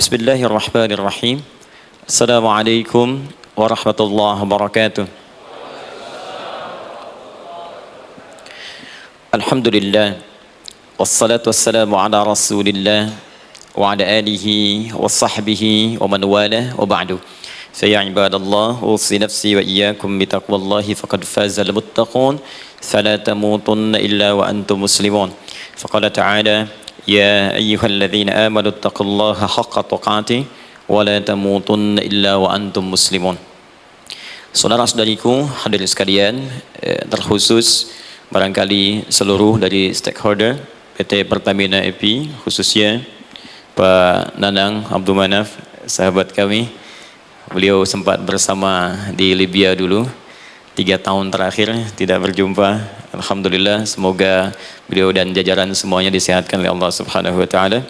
Bismillahirrahmanirrahim. Assalamualaikum warahmatullahi wabarakatuh. Alhamdulillah. Wassalatu wassalamu ala rasulillah wa ala alihi wa sahbihi wa man wala wa ba'du. Faya ibadallah, usi nafsi wa iyyakum bitaqwallahi faqad fazal muttaqun fala tamutunna illa wa antum muslimun. Faqala ta'ala ya ayyuhalladzina amanu taqullaha haqqa tuqatih wa la tamutunna illa wa antum muslimun. Saudara-saudariku hadirin sekalian, terkhusus barangkali seluruh dari stakeholder PT Pertamina EP, khususnya Pak Nanang Abdul Manaf, sahabat kami. Beliau sempat bersama di Libya dulu, 3 tahun terakhir tidak berjumpa. Alhamdulillah, semoga beliau dan jajaran semuanya disehatkan oleh Allah Subhanahu wa taala.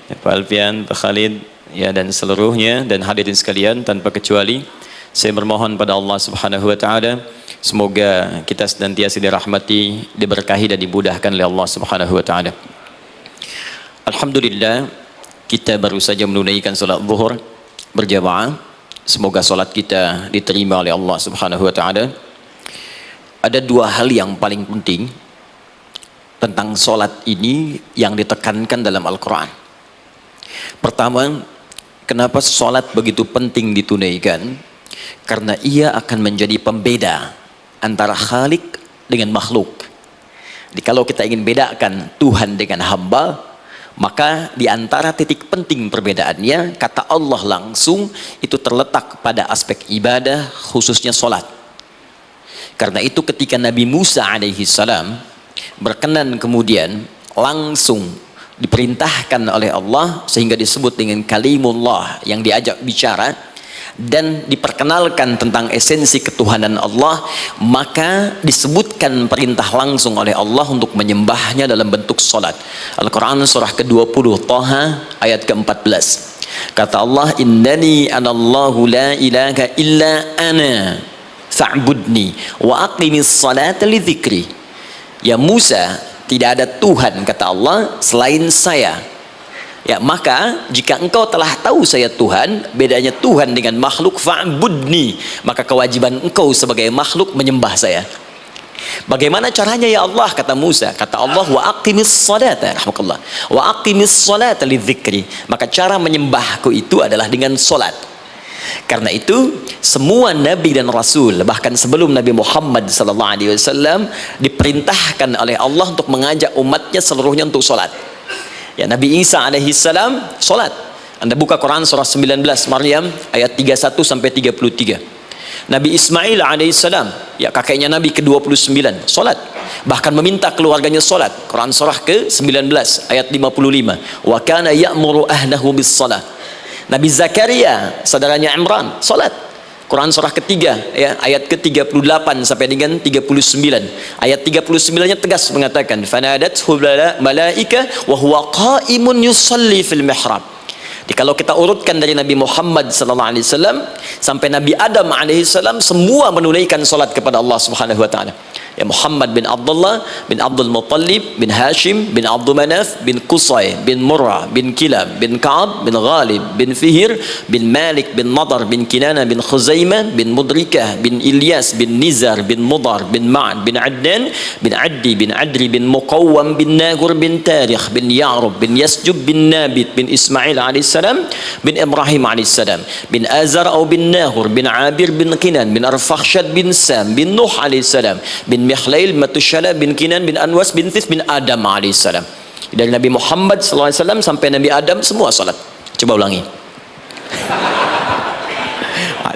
Pak Alfian, Pak Khalid, ya, dan seluruhnya dan hadirin sekalian tanpa kecuali, saya bermohon pada Allah Subhanahu wa taala semoga kita senantiasa dirahmati, diberkahi dan dimudahkan oleh Allah Subhanahu wa taala. Alhamdulillah, kita baru saja menunaikan salat zuhur berjamaah. Semoga salat kita diterima oleh Allah Subhanahu wa taala. Ada 2 hal yang paling penting tentang salat ini yang ditekankan dalam Al-Qur'an. Pertama, kenapa salat begitu penting ditunaikan? Karena ia akan menjadi pembeda antara Khalik dengan makhluk. Jadi kalau kita ingin bedakan Tuhan dengan hamba, maka di antara titik penting perbedaannya, kata Allah langsung, itu terletak pada aspek ibadah, khususnya salat. Karena itu ketika Nabi Musa alaihi salam berkenan kemudian langsung diperintahkan oleh Allah sehingga disebut dengan kalimullah, yang diajak bicara dan diperkenalkan tentang esensi ketuhanan Allah, maka disebutkan perintah langsung oleh Allah untuk menyembahnya dalam bentuk salat. Al-Quran surah ke-20 Taha ayat ke-14. Kata Allah, innani anallahu la ilaha illa ana fa'budni wa aqimis salata li dzikri. Ya Musa, tidak ada Tuhan, kata Allah, selain saya. Ya, maka jika engkau telah tahu saya Tuhan, bedanya Tuhan dengan makhluk, fa'budni, maka kewajiban engkau sebagai makhluk menyembah saya. Bagaimana caranya ya Allah, kata Musa? Kata Allah, wa aqimis salata, rahmatullah, wa aqimis salata li dzikri. Maka cara menyembahku itu adalah dengan salat. Karena itu semua nabi dan rasul, bahkan sebelum Nabi Muhammad SAW, diperintahkan oleh Allah untuk mengajak umatnya seluruhnya untuk salat. Ya, Nabi Isa alaihissalam salat. Anda buka Quran surah 19 Maryam ayat 31 sampai 33. Nabi Ismail alaihissalam, ya kakeknya Nabi ke-29, salat. Bahkan meminta keluarganya salat. Quran surah ke-19 ayat 55. Wa kana ya'muru ahlahu bis salah. Nabi Zakaria, saudaranya Imran, salat. Quran surah ketiga, ya, ayat ke-38 sampai dengan 39. Ayat 39-nya tegas mengatakan, fanadathu malaika wa huwa qa'imun yusalli fil mihrab. Jadi kalau kita urutkan dari Nabi Muhammad sallallahu alaihi wasallam sampai Nabi Adam alaihi salam, semua menunaikan salat kepada Allah Subhanahu wa taala. Ya, Muhammad bin Abdullah bin Abdul Muttalib bin Hashim bin Abdul Manaf bin Qusay bin Murrah bin Kilab bin Ka'ab bin Ghalib bin Fihir bin Malik bin Nadar bin Kinana bin Khuzaimah bin Mudrikah bin Ilyas bin Nizar bin Mudar bin Ma'ad bin Adnan bin Addi bin Adri bin Muqawwam bin Nagur bin Tarikh bin Ya'rub bin Yasjub bin Nabit bin Ismail alaihissalam bin Ibrahim alaihissalam bin Azar atau bin Nahur bin Abir bin Kinan bin Arfakhshad bin Sam bin Nuh alaihissalam bin Mihlail Matushala bin Kinan bin Anwas bin This bin Adam alaihissalam. Dari Nabi Muhammad SAW sampai Nabi Adam semua salat. Coba ulangi.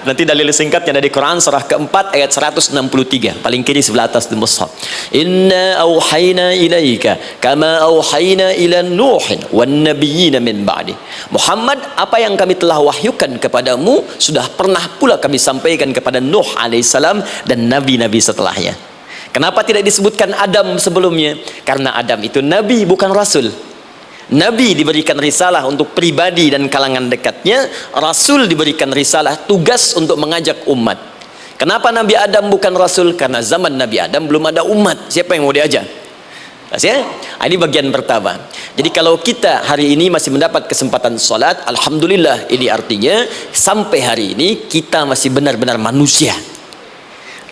Nanti dalil singkatnya dari Quran surah keempat ayat 163, paling kiri sebelah atas di mushaf. Inna auhayna ilaika kama auhayna ila Nuhin wan nabiyina min ba'di. Muhammad, apa yang kami telah wahyukan kepadamu sudah pernah pula kami sampaikan kepada Nuh alaihissalam dan nabi-nabi setelahnya. Kenapa tidak disebutkan Adam sebelumnya? Karena Adam itu nabi, bukan rasul. Nabi diberikan risalah untuk pribadi dan kalangan dekatnya, Rasul diberikan risalah tugas untuk mengajak umat. Kenapa Nabi Adam bukan Rasul? Karena zaman Nabi Adam belum ada umat. Siapa yang mau diajak? Ya? Ini bagian pertama. Jadi kalau kita hari ini masih mendapat kesempatan sholat, alhamdulillah, ini artinya sampai hari ini kita masih benar-benar manusia.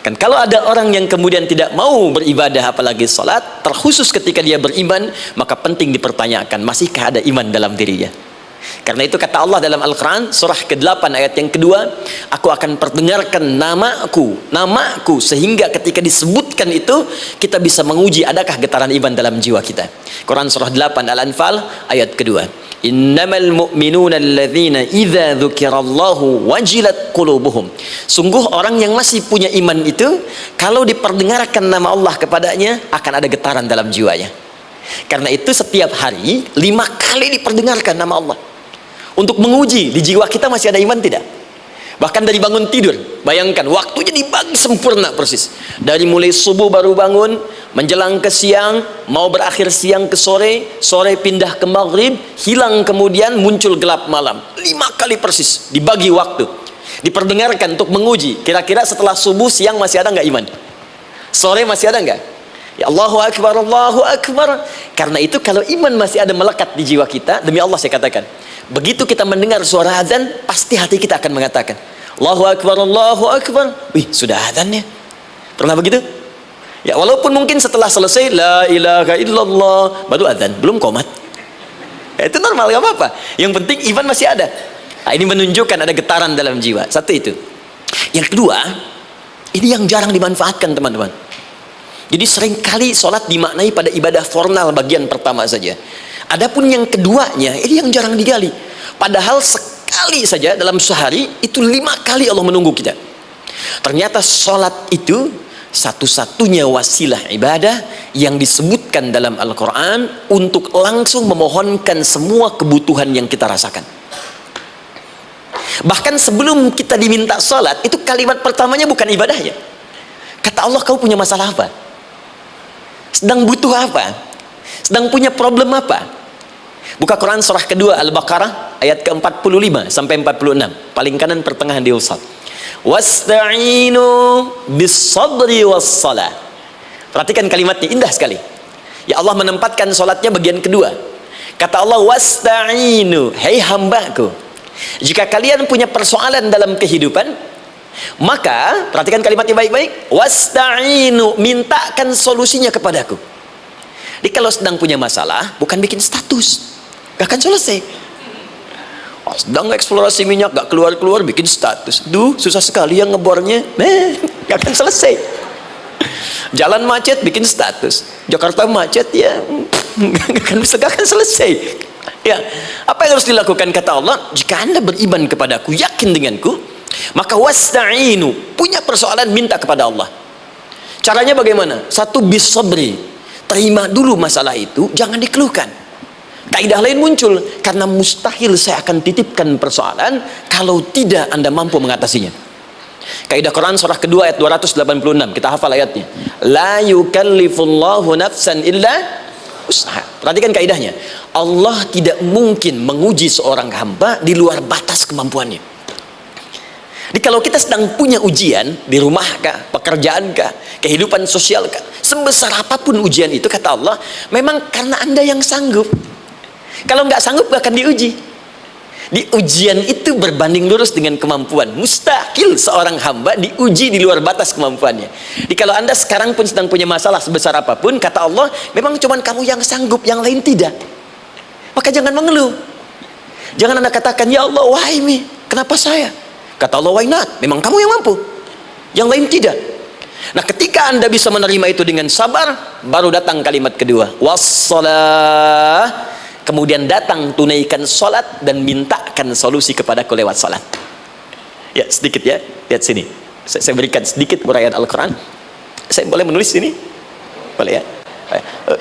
Kan kalau ada orang yang kemudian tidak mau beribadah apalagi sholat, terkhusus ketika dia beriman, maka penting dipertanyakan, masihkah ada iman dalam dirinya? Karena itu kata Allah dalam Al-Quran surah ke-8 ayat yang kedua, aku akan perdengarkan namaku sehingga ketika disebutkan itu kita bisa menguji adakah getaran iman dalam jiwa kita. Quran surah 8 Al-Anfal ayat kedua, innamal mu'minuna alladzina idza dzukirallahu wajilat qulubuhum. Sungguh orang yang masih punya iman itu kalau diperdengarkan nama Allah kepadanya akan ada getaran dalam jiwanya. Karena itu setiap hari 5 kali diperdengarkan nama Allah untuk menguji di jiwa kita masih ada iman tidak. Bahkan dari bangun tidur, bayangkan waktunya dibagi sempurna persis. Dari mulai subuh baru bangun, menjelang ke siang, mau berakhir siang ke sore, sore pindah ke maghrib, hilang kemudian muncul gelap malam. 5 kali persis dibagi waktu, diperdengarkan untuk menguji. Kira-kira setelah subuh siang masih ada nggak iman? Sore masih ada nggak? Ya Allahu Akbar, Allahu Akbar. Karena itu kalau iman masih ada melekat di jiwa kita, demi Allah saya katakan, begitu kita mendengar suara azan, pasti hati kita akan mengatakan Allahu Akbar, Allahu Akbar. Wih, sudah azannya. Pernah begitu? Ya, walaupun mungkin setelah selesai la ilaha illallah baru azan, belum qomat. Ya, itu normal, gak apa-apa. Yang penting iman masih ada. Nah, ini menunjukkan ada getaran dalam jiwa. Satu itu. Yang kedua, ini yang jarang dimanfaatkan teman-teman. Jadi seringkali sholat dimaknai pada ibadah formal bagian pertama saja. Adapun yang keduanya, ini yang jarang digali. Padahal sekali saja dalam sehari, itu 5 kali Allah menunggu kita. Ternyata sholat itu satu-satunya wasilah ibadah yang disebutkan dalam Al-Quran untuk langsung memohonkan semua kebutuhan yang kita rasakan. Bahkan sebelum kita diminta sholat, itu kalimat pertamanya bukan ibadahnya. Kata Allah, kau punya masalah apa? Sedang butuh apa? Sedang punya problem apa? Buka Quran surah kedua Al-Baqarah ayat ke-45 sampai 46, paling kanan pertengahan di usad. Wasta'inu bis-sabri was-salah. Perhatikan kalimatnya, indah sekali. Ya Allah menempatkan salatnya bagian kedua. Kata Allah, wasta'inu, hei hambaku, jika kalian punya persoalan dalam kehidupan, maka perhatikan kalimatnya baik-baik, wasta'inu, mintakan solusinya kepadaku. Jadi kalau sedang punya masalah, bukan bikin status, gak akan selesai. Sedang eksplorasi minyak gak keluar-keluar, bikin status, duh susah sekali yang ngebornya, gak akan selesai. Jalan macet, bikin status, Jakarta macet, ya gak akan selesai. Ya, apa yang harus dilakukan? Kata Allah, jika anda beriman kepadaku, yakin denganku, maka wasta'inu, punya persoalan minta kepada Allah. Caranya bagaimana? Satu, bis-sabri, terima dulu masalah itu, jangan dikeluhkan. Kaidah lain muncul, karena mustahil saya akan titipkan persoalan kalau tidak anda mampu mengatasinya. Kaidah Quran surah kedua ayat 286, kita hafal ayatnya, la yukallifullahu nafsan illa usaha. Perhatikan kaidahnya, Allah tidak mungkin menguji seorang hamba di luar batas kemampuannya. Jadi kalau kita sedang punya ujian di rumah kah, pekerjaan kah, kehidupan sosial kah, sebesar apapun ujian itu, kata Allah, memang karena anda yang sanggup. Kalau nggak sanggup gak akan diuji. Di ujian itu berbanding lurus dengan kemampuan. Mustahil seorang hamba diuji di luar batas kemampuannya. Jadi kalau anda sekarang pun sedang punya masalah sebesar apapun, kata Allah, memang cuma kamu yang sanggup, yang lain tidak. Maka jangan mengeluh. Jangan anda katakan, ya Allah, why me? Kenapa saya? Kata Allah, why not? Memang kamu yang mampu, yang lain tidak. Nah, ketika anda bisa menerima itu dengan sabar, baru datang kalimat kedua, wassalah. Kemudian datang tunaikan salat dan mintakan solusi kepadaku lewat salat. Ya, sedikit ya, lihat sini. Saya berikan sedikit uraian Al-Quran. Saya boleh menulis sini? Boleh ya?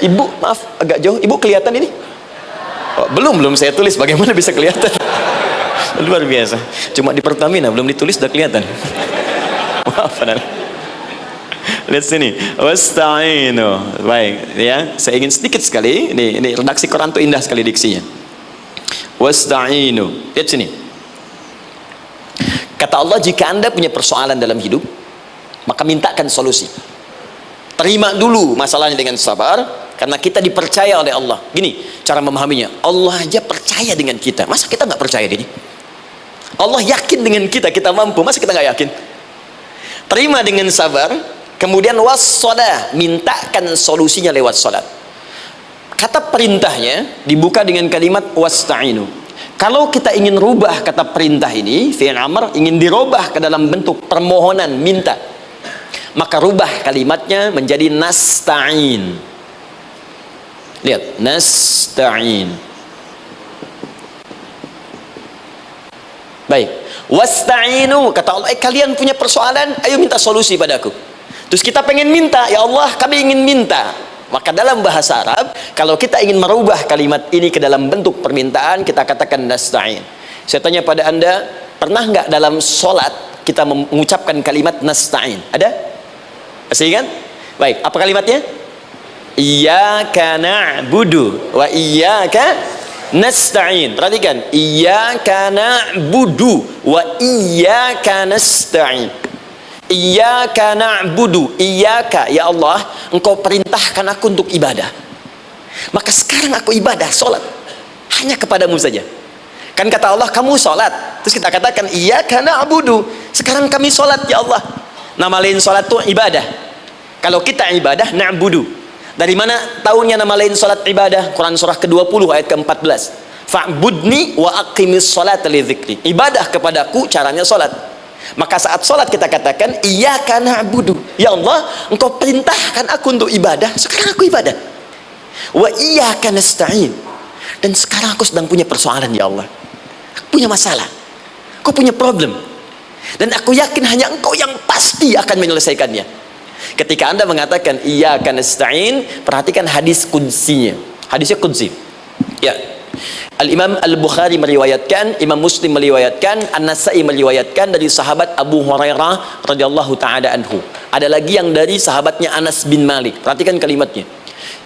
Ibu, maaf agak jauh. Ibu kelihatan ini? Oh, belum saya tulis, bagaimana bisa kelihatan? Luar biasa. Cuma di Pertamina belum ditulis udah kelihatan. Maaf, lihat sini, wasta'inu. Baik ya, saya ingin sedikit sekali, ini redaksi Quran tuh indah sekali diksinya. Wasta'inu, lihat sini. Kata Allah, jika anda punya persoalan dalam hidup, maka mintakan solusi. Terima dulu masalahnya dengan sabar, karena kita dipercaya oleh Allah. Gini cara memahaminya, Allah aja percaya dengan kita, masa kita nggak percaya diri? Allah yakin dengan kita, kita mampu, masa kita nggak yakin? Terima dengan sabar, kemudian wassalah, mintakan solusinya lewat salat. Kata perintahnya dibuka dengan kalimat wasta'inu. Kalau kita ingin rubah kata perintah ini, fi'il amr, ingin dirubah ke dalam bentuk permohonan, minta, maka rubah kalimatnya menjadi nasta'in. Lihat, nasta'in. Baik, wasta'inu, kata Allah, kalian punya persoalan, ayo minta solusi padaku. Terus kita pengen minta, ya Allah kami ingin minta. Maka dalam bahasa Arab, kalau kita ingin merubah kalimat ini ke dalam bentuk permintaan, kita katakan nasta'in. Saya tanya pada Anda, pernah nggak dalam sholat kita mengucapkan kalimat nasta'in? Ada? Masih ingat? Baik, apa kalimatnya? Iyyaka na'budu wa iyyaka nasta'in. Perhatikan, iyyaka na'budu wa iyyaka nasta'in. Iyyaka na'budu, iyyaka, ya Allah, engkau perintahkan aku untuk ibadah, maka sekarang aku ibadah, sholat hanya kepadamu saja. Kan kata Allah, kamu sholat, terus kita katakan iyyaka na'budu, sekarang kami sholat ya Allah. Nama lain sholat itu ibadah. Kalau kita ibadah, na'budu. Dari mana tahunnya nama lain sholat ibadah? Quran surah ke-20 ayat ke-14, fa'budni wa aqimis sholata li dzikri. Ibadah kepadaku caranya sholat. Maka saat sholat kita katakan iyyaka na'budu, ya Allah engkau perintahkan aku untuk ibadah, sekarang aku ibadah. Wa iyyaka nasta'in, dan sekarang aku sedang punya persoalan ya Allah, aku punya masalah, aku punya problem, dan aku yakin hanya engkau yang pasti akan menyelesaikannya. Ketika Anda mengatakan iyyaka nasta'in, perhatikan hadis qudsinya. Hadisnya qudsi, ya. Al-Imam Al-Bukhari meriwayatkan, Imam Muslim meriwayatkan, An-Nasai meriwayatkan dari sahabat Abu Hurairah radhiyallahu ta'ala anhu. Ada lagi yang dari sahabatnya Anas bin Malik. Perhatikan kalimatnya.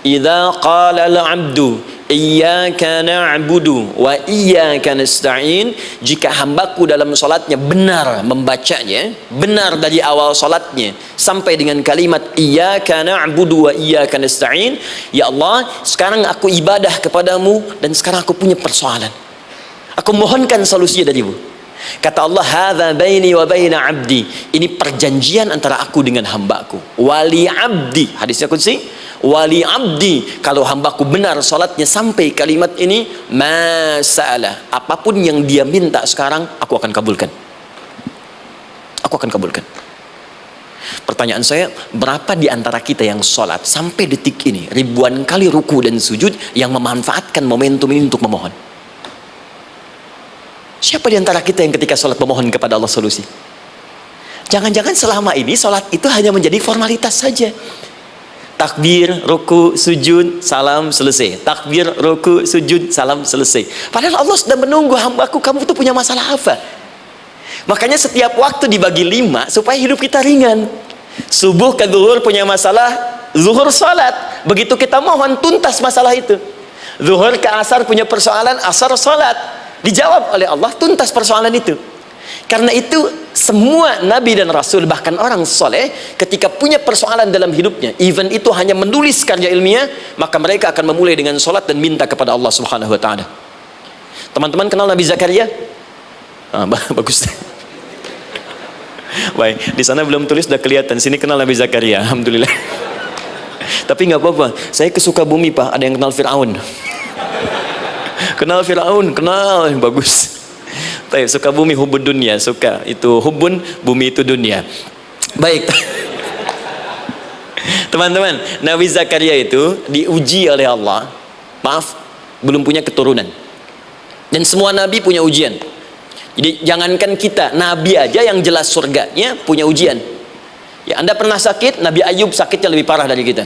Idza qala al-'abdu iyyaka na'budu wa iyyaka nasta'in, jika hambaku dalam salatnya benar membacanya, benar dari awal salatnya sampai dengan kalimat iyyaka na'budu wa iyyaka nasta'in, ya Allah sekarang aku ibadah kepadamu dan sekarang aku punya persoalan, aku mohonkan solusinya darimu. Kata Allah, hadza baini wa baina 'abdi, ini perjanjian antara aku dengan hambaku. Wali 'abdi, hadisnya qudsi, wali 'abdi, kalau hambaku benar salatnya sampai kalimat ini, masalah, apapun yang dia minta sekarang aku akan kabulkan. Aku akan kabulkan. Pertanyaan saya, berapa di antara kita yang sholat sampai detik ini ribuan kali ruku dan sujud yang memanfaatkan momentum ini untuk memohon? Siapa di antara kita yang ketika sholat memohon kepada Allah solusi? Jangan-jangan selama ini sholat itu hanya menjadi formalitas saja. Takbir, ruku, sujud, salam, selesai. Takbir, ruku, sujud, salam, selesai. Padahal Allah sudah menunggu hambaku, kamu itu punya masalah apa? Makanya setiap waktu dibagi 5 supaya hidup kita ringan. Subuh ke zuhur punya masalah, zuhur sholat. Begitu kita mohon, tuntas masalah itu. Zuhur ke asar punya persoalan, asar sholat. Dijawab oleh Allah, tuntas persoalan itu. Karena itu semua nabi dan rasul, bahkan orang soleh, ketika punya persoalan dalam hidupnya, even itu hanya menulis karya ilmiah, maka mereka akan memulai dengan sholat dan minta kepada Allah subhanahu wa ta'ala. Teman-teman kenal Nabi Zakaria? Bagus. Baik, di sana belum tulis, sudah kelihatan. Sini kenal Nabi Zakaria, alhamdulillah. Tapi nggak apa-apa, saya ke Sukabumi Pak, ada yang kenal Fir'aun. Kenal Fir'aun, kenal, bagus. Baik, Sukabumi hubun dunia, suka itu hubun, bumi itu dunia. Baik. Teman-teman, Nabi Zakaria itu diuji oleh Allah. Maaf, belum punya keturunan. Dan semua nabi punya ujian. Jadi jangankan kita, nabi aja yang jelas surganya punya ujian. Ya, Anda pernah sakit, Nabi Ayub sakitnya lebih parah dari kita.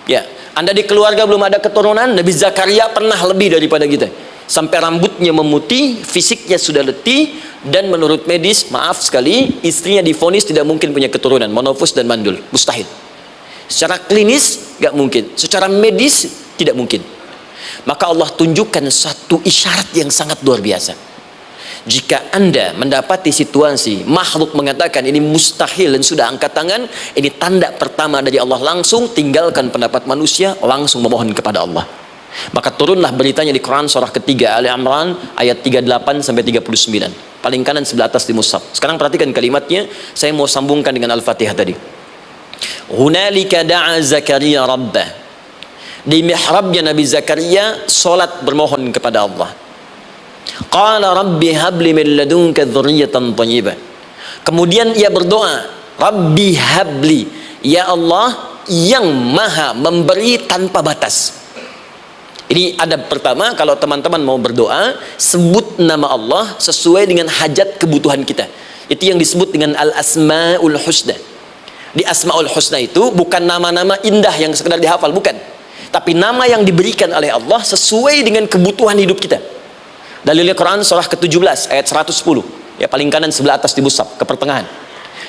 Ya, Anda di keluarga belum ada keturunan, Nabi Zakaria pernah lebih daripada kita. Sampai rambutnya memutih, fisiknya sudah letih, dan menurut medis, maaf sekali, istrinya divonis tidak mungkin punya keturunan, monofus dan mandul, mustahil. Secara klinis gak mungkin, secara medis tidak mungkin. Maka Allah tunjukkan satu isyarat yang sangat luar biasa. Jika Anda mendapati situasi makhluk mengatakan ini mustahil dan sudah angkat tangan, ini tanda pertama dari Allah, langsung tinggalkan pendapat manusia, langsung memohon kepada Allah. Maka turunlah beritanya di Quran surah ketiga Ali Imran ayat 38 sampai 39. Paling kanan sebelah atas di mushaf. Sekarang perhatikan kalimatnya, saya mau sambungkan dengan Al-Fatihah tadi. Hunalika da'a Zakaria rabbah. Di mihrabnya Nabi Zakaria salat bermohon kepada Allah. Qala rabbi habli min ladunka dzurriyyatan thayyibah. Kemudian ia berdoa, Rabbi habli, ya Allah yang maha memberi tanpa batas. Ini adab pertama, kalau teman-teman mau berdoa, sebut nama Allah sesuai dengan hajat kebutuhan kita. Itu yang disebut dengan al-asma'ul husna. Di asma'ul husna itu bukan nama-nama indah yang sekedar dihafal, bukan. Tapi nama yang diberikan oleh Allah sesuai dengan kebutuhan hidup kita. Dalil Quran surah ke-17 ayat 110. Ya, paling kanan sebelah atas di mushaf, ke pertengahan.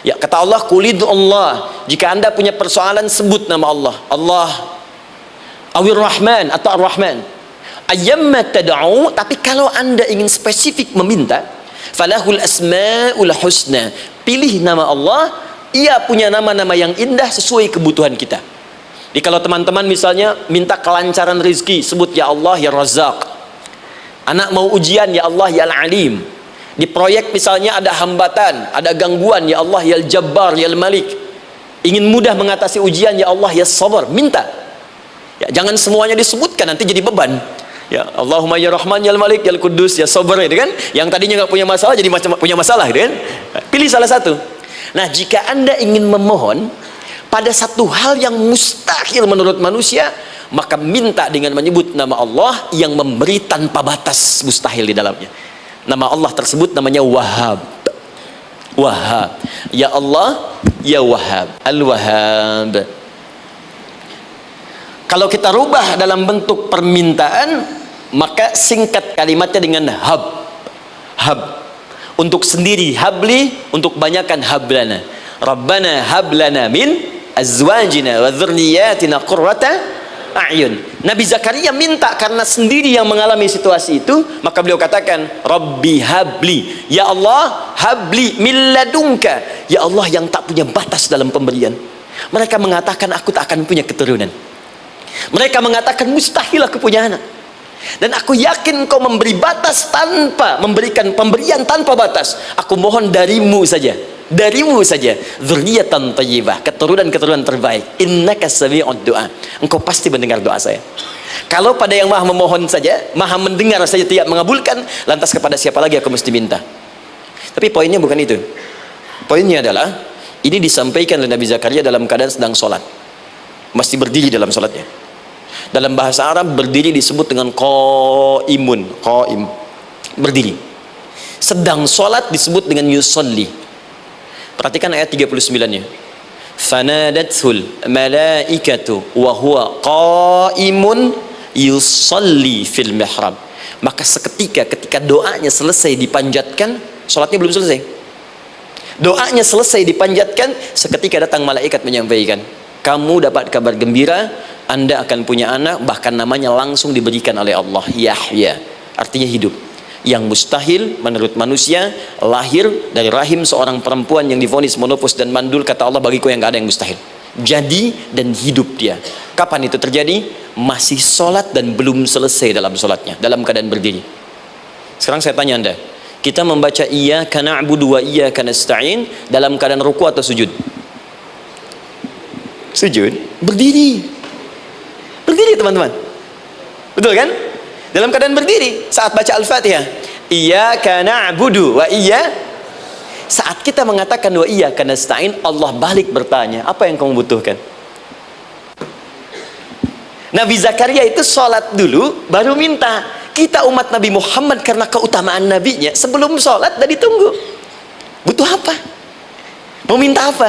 Ya, kata Allah, Qulid Allah. Jika Anda punya persoalan, sebut nama Allah. Allah Awir Rahman atau Ar-Rahman. Ayyamma tad'u, tapi kalau Anda ingin spesifik meminta, falahul asmaul husna. Pilih nama Allah, ia punya nama-nama yang indah sesuai kebutuhan kita. Jadi kalau teman-teman misalnya minta kelancaran rezeki, sebut ya Allah ya Razzaq. Anak mau ujian, ya Allah ya Al-Alim. Di proyek misalnya ada hambatan, ada gangguan, ya Allah ya Al-Jabbar ya Al-Malik. Ingin mudah mengatasi ujian, ya Allah ya Sabar. Minta. Ya, jangan semuanya disebutkan, nanti jadi beban. Ya Allahumma ya Rahman ya Al-Malik ya Al-Quddus ya Sabar, itu kan. Yang tadinya nggak punya masalah jadi punya masalah, gitu kan. Pilih salah satu. Nah, jika Anda ingin memohon pada satu hal yang mustahil menurut manusia, maka minta dengan menyebut nama Allah yang memberi tanpa batas, mustahil di dalamnya. Nama Allah tersebut namanya Wahhab. Wahhab. Ya Allah, ya Wahhab. Al-Wahhab. Kalau kita rubah dalam bentuk permintaan, maka singkat kalimatnya dengan hab. Hab. Untuk sendiri habli, untuk banyakkan hablana. Rabbana hablana min azwajina wa dzurriyyatina qurrata a'yun. Nabi Zakaria minta karena sendiri yang mengalami situasi itu, maka beliau katakan, Rabbi habli, ya Allah habli min ladunka, ya Allah yang tak punya batas dalam pemberian. Mereka mengatakan aku tak akan punya keturunan. Mereka mengatakan mustahil aku punya anak. Dan aku yakin kau memberi batas tanpa memberikan pemberian tanpa batas. Aku mohon darimu saja, darimu saja, dzurriyyatan thayyibah, keturunan-keturunan terbaik. Innaka sami'ud du'a, engkau pasti mendengar doa saya. Kalau pada yang maha memohon saja, maha mendengar saja tidak mengabulkan, lantas kepada siapa lagi aku mesti minta? Tapi poinnya bukan itu. Poinnya adalah ini disampaikan oleh Nabi Zakaria dalam keadaan sedang sholat, masih berdiri dalam sholatnya. Dalam bahasa Arab berdiri disebut dengan qaimun, qaim, berdiri. Sedang sholat disebut dengan yusolli. Perhatikan ayat 39-nya. Fanadathul malaikatu wa huwa qaimun yusolli fil mihrab. Maka seketika ketika doanya selesai dipanjatkan, sholatnya belum selesai. Doanya selesai dipanjatkan, seketika datang malaikat menyampaikan, kamu dapat kabar gembira, Anda akan punya anak, bahkan namanya langsung diberikan oleh Allah, Yahya, artinya hidup. Yang mustahil menurut manusia, lahir dari rahim seorang perempuan yang divonis monopos dan mandul, kata Allah, bagiku yang gak ada yang mustahil. Jadi dan hidup dia. Kapan itu terjadi? Masih sholat dan belum selesai dalam sholatnya, dalam keadaan berdiri. Sekarang saya tanya Anda, kita membaca iyyaka na'budu wa iyyaka nasta'in dalam keadaan ruku atau sujud? Sujud. Berdiri. Berdiri teman-teman. Betul kan? Dalam keadaan berdiri saat baca Al-Fatihah. Iyyaka na'budu wa saat kita mengatakan wa iyyaka nasta'in, Allah balik bertanya, apa yang kamu butuhkan? Nabi Zakaria itu sholat dulu baru minta. Kita umat Nabi Muhammad karena keutamaan nabinya, sebelum sholat dah ditunggu. Butuh apa? Mau minta apa?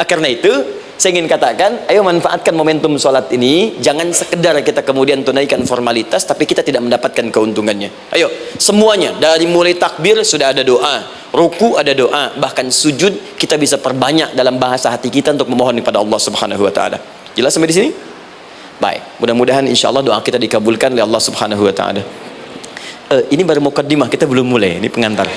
Karena itu saya ingin katakan, ayo manfaatkan momentum sholat ini. Jangan sekedar kita kemudian tunaikan formalitas, tapi kita tidak mendapatkan keuntungannya. Ayo, semuanya, dari mulai takbir sudah ada doa, ruku ada doa, bahkan sujud kita bisa perbanyak dalam bahasa hati kita untuk memohon kepada Allah Subhanahu Wa Taala. Jelas sampai di sini? Baik, mudah-mudahan insya Allah doa kita dikabulkan oleh Allah Subhanahu Wa Taala. Ini baru mukaddimah, kita belum mulai, ini pengantar.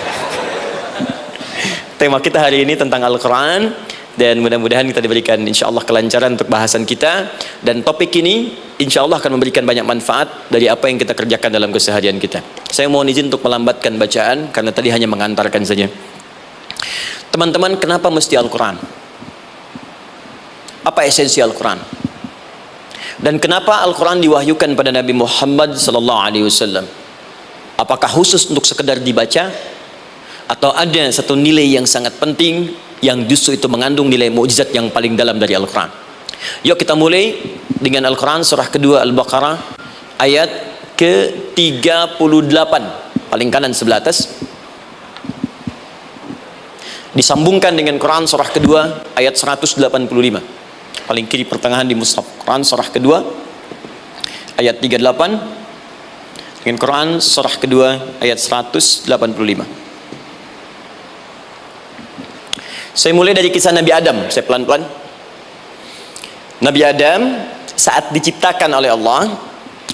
Tema kita hari ini tentang Al-Quran, dan mudah-mudahan kita diberikan insya Allah kelancaran untuk bahasan kita, dan topik ini insya Allah akan memberikan banyak manfaat dari apa yang kita kerjakan dalam keseharian kita. Saya mohon izin untuk melambatkan bacaan karena tadi hanya mengantarkan saja. Teman-teman, kenapa mesti Al-Quran? Apa esensi Al-Quran? Dan kenapa Al-Quran diwahyukan pada Nabi Muhammad SAW? Apakah khusus untuk sekedar dibaca? Atau ada satu nilai yang sangat penting yang justru itu mengandung nilai mukjizat yang paling dalam dari Al-Quran? Yuk kita mulai dengan Al-Quran surah kedua Al-Baqarah ayat ke-38, paling kanan sebelah atas. Disambungkan dengan Quran surah kedua ayat 185, paling kiri pertengahan di mushaf. Quran surah kedua ayat 38 dengan Quran surah kedua ayat 185. Saya mulai dari kisah Nabi Adam, saya pelan-pelan. Nabi Adam saat diciptakan oleh Allah,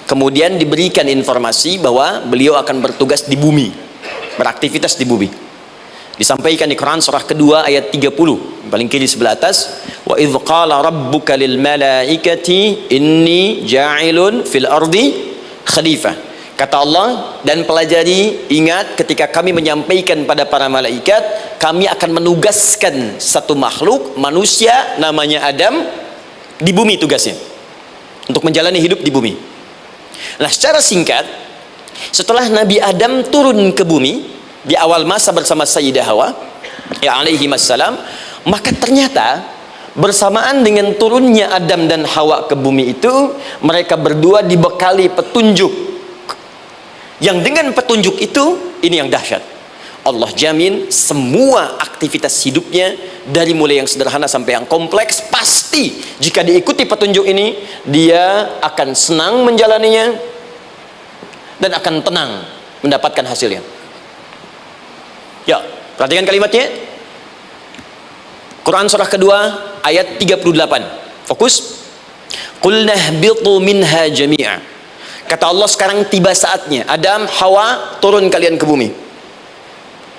kemudian diberikan informasi bahwa beliau akan bertugas di bumi, beraktivitas di bumi. Disampaikan di Quran surah kedua ayat 30, paling kiri sebelah atas. Wa idh qala rabbuka lil malaikati inni ja'ilun fil ardi khalifah. Kata Allah, dan pelajari, ingat ketika kami menyampaikan pada para malaikat, kami akan menugaskan satu makhluk manusia namanya Adam di bumi, tugasnya untuk menjalani hidup di bumi. Nah, secara singkat, setelah Nabi Adam turun ke bumi di awal masa bersama Sayyidah Hawa ya alaihi wassalam, maka ternyata bersamaan dengan turunnya Adam dan Hawa ke bumi itu, mereka berdua dibekali petunjuk, yang dengan petunjuk itu, ini yang dahsyat, Allah jamin semua aktivitas hidupnya dari mulai yang sederhana sampai yang kompleks, pasti jika diikuti petunjuk ini, dia akan senang menjalaninya dan akan tenang mendapatkan hasilnya. Ya, perhatikan kalimatnya. Quran surah kedua ayat 38. Fokus. Qul nahbitu minha jami'a. Kata Allah, sekarang tiba saatnya Adam, Hawa, turun kalian ke bumi.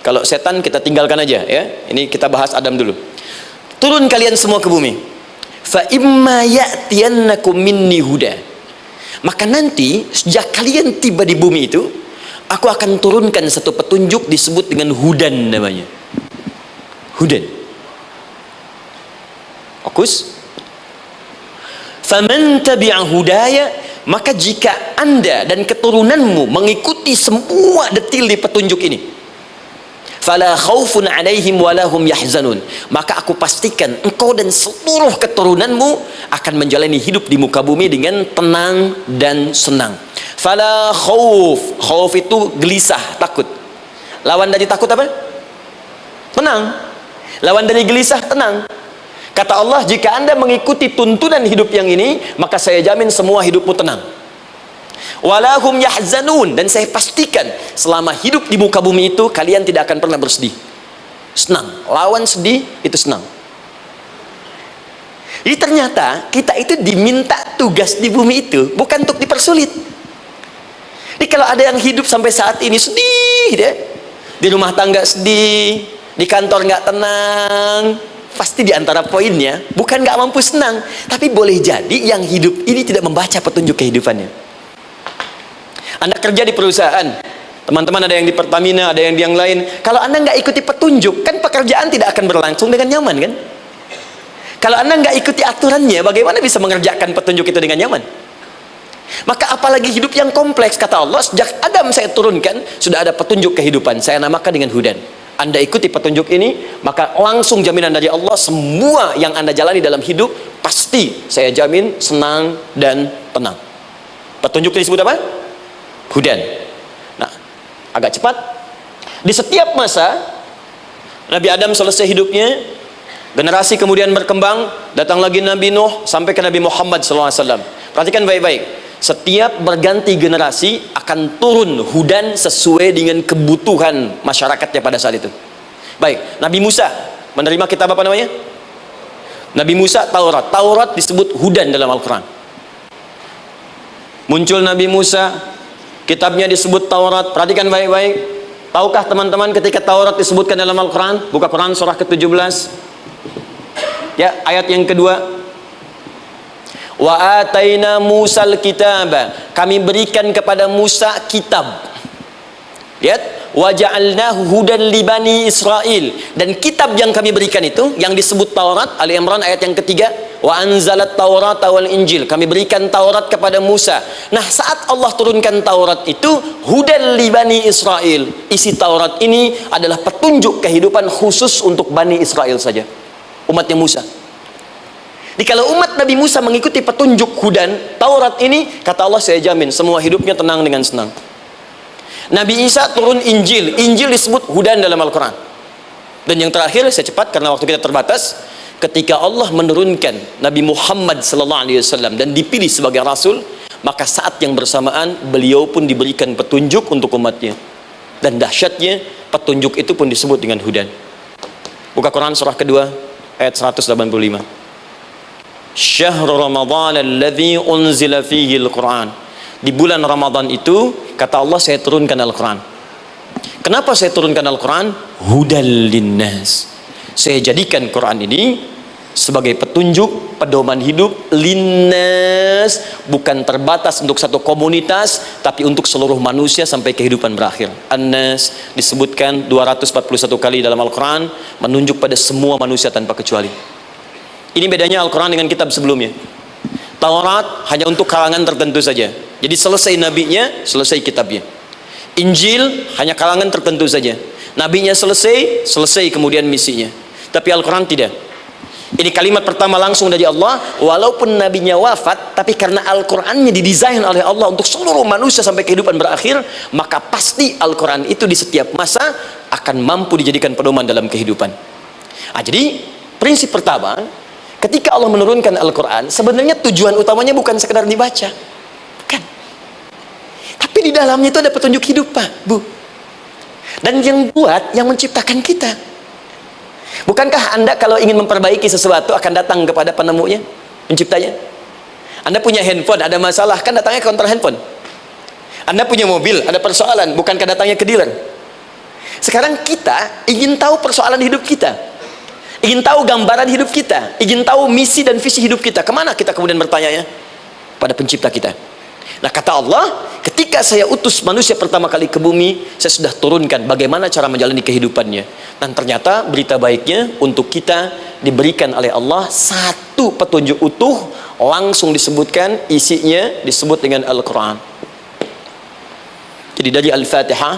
Kalau setan kita tinggalkan aja ya. Ini kita bahas Adam dulu. Turun kalian semua ke bumi. Fa imma ya'tiyannakum minni huda. Maka nanti sejak kalian tiba di bumi itu, aku akan turunkan satu petunjuk disebut dengan hudan namanya. Hudan. Fokus. Faman tabi'a hudaya, maka jika Anda dan keturunanmu mengikuti semua detil di petunjuk ini, fala khaufun alaihim walahum yahzanun, maka aku pastikan engkau dan seluruh keturunanmu akan menjalani hidup di muka bumi dengan tenang dan senang. Fala khauf, khauf itu gelisah, takut. Lawan dari takut apa? Tenang. Lawan dari gelisah, tenang. Kata Allah, jika Anda mengikuti tuntunan hidup yang ini, maka saya jamin semua hidupmu tenang. Walahum yahzanun, dan saya pastikan selama hidup di muka bumi itu, kalian tidak akan pernah bersedih. Senang. Lawan sedih, itu senang. Jadi ternyata kita itu diminta tugas di bumi itu bukan untuk dipersulit. Jadi kalau ada yang hidup sampai saat ini sedih deh, di rumah tangga sedih, di kantor nggak tenang, pasti di antara poinnya bukan nggak mampu senang, tapi boleh jadi yang hidup ini tidak membaca petunjuk kehidupannya. Anda kerja di perusahaan, teman-teman ada yang di Pertamina, ada yang di yang lain. Kalau Anda nggak ikuti petunjuk, kan pekerjaan tidak akan berlangsung dengan nyaman, kan? Kalau Anda nggak ikuti aturannya, bagaimana bisa mengerjakan petunjuk itu dengan nyaman? Maka apalagi hidup yang kompleks. Kata Allah, sejak Adam saya turunkan, sudah ada petunjuk kehidupan, saya namakan dengan hudan. Anda ikuti petunjuk ini, maka langsung jaminan dari Allah, semua yang Anda jalani dalam hidup pasti saya jamin senang dan tenang. Petunjuk ini disebut apa? Hudan. Nah, agak cepat. Di setiap masa Nabi Adam selesai hidupnya, generasi kemudian berkembang, datang lagi Nabi Nuh sampai ke Nabi Muhammad SAW. Perhatikan baik-baik. Setiap berganti generasi akan turun hudan sesuai dengan kebutuhan masyarakatnya pada saat itu. Baik, Nabi Musa menerima kitab apa namanya? Nabi Musa Taurat. Taurat disebut hudan dalam Al-Quran. Muncul Nabi Musa, Kitabnya disebut Taurat. Perhatikan baik-baik. Tahukah teman-teman ketika Taurat disebutkan dalam Al-Quran? Buka Quran surah ke-17. Ya, ayat yang kedua. Wa ataina Musal kitaba. Kami berikan kepada Musa kitab. Lihat. Wa ja'alnahu hudan li bani Israil. Dan kitab yang kami berikan itu, yang disebut Taurat, Ali Imran ayat yang ketiga. Wa anzalat Taurat wal Injil. Kami berikan Taurat kepada Musa. Nah, saat Allah turunkan Taurat itu, hudan li bani Israil. Isi Taurat ini adalah petunjuk kehidupan khusus untuk Bani Israel saja. Umatnya Musa. Jadi kalau umat Nabi Musa mengikuti petunjuk hudan Taurat ini, kata Allah, saya jamin semua hidupnya tenang dengan senang. Nabi Isa turun Injil. Injil disebut hudan dalam Al-Quran. Dan yang terakhir, saya cepat karena waktu kita terbatas, ketika Allah menurunkan Nabi Muhammad SAW dan dipilih sebagai Rasul, maka saat yang bersamaan beliau pun diberikan petunjuk untuk umatnya. Dan dahsyatnya petunjuk itu pun disebut dengan hudan. Buka Quran surah kedua ayat 185. Syahrul Ramadhan alladzi unzila fihi al-Quran. Di bulan Ramadan itu, kata Allah, saya turunkan Al-Quran. Kenapa saya turunkan Al-Quran? Hudal linnas. Saya jadikan Quran ini sebagai petunjuk, pedoman hidup linnas, bukan terbatas untuk satu komunitas, tapi untuk seluruh manusia sampai kehidupan berakhir. An-Nas disebutkan 241 kali dalam Al-Quran, menunjuk pada semua manusia tanpa kecuali. Ini bedanya Al-Quran dengan kitab sebelumnya. Taurat hanya untuk kalangan tertentu saja. Jadi selesai nabinya, selesai kitabnya. Injil hanya kalangan tertentu saja. Nabinya selesai, selesai kemudian misinya. Tapi Al-Quran tidak. Ini kalimat pertama langsung dari Allah. Walaupun nabinya wafat, tapi karena Al-Qurannya didesain oleh Allah untuk seluruh manusia sampai kehidupan berakhir, maka pasti Al-Quran itu di setiap masa akan mampu dijadikan pedoman dalam kehidupan. Nah, jadi prinsip pertama, ketika Allah menurunkan Al-Quran, sebenarnya tujuan utamanya bukan sekedar dibaca, bukan. Tapi di dalamnya itu ada petunjuk hidup, Pak, Bu. Dan yang buat, yang menciptakan kita. Bukankah Anda kalau ingin memperbaiki sesuatu akan datang kepada penemunya, penciptanya? Anda punya handphone, ada masalah, kan datangnya ke counter handphone. Anda punya mobil, ada persoalan, bukankah datangnya ke dealer? Sekarang kita ingin tahu persoalan hidup kita, ingin tahu gambaran hidup kita, ingin tahu misi dan visi hidup kita. Kemana kita kemudian bertanya? Pada pencipta kita. Nah, kata Allah, ketika saya utus manusia pertama kali ke bumi, saya sudah turunkan bagaimana cara menjalani kehidupannya. Dan ternyata berita baiknya untuk kita diberikan oleh Allah satu petunjuk utuh, langsung disebutkan, isinya disebut dengan Al-Quran. Jadi dari Al-Fatihah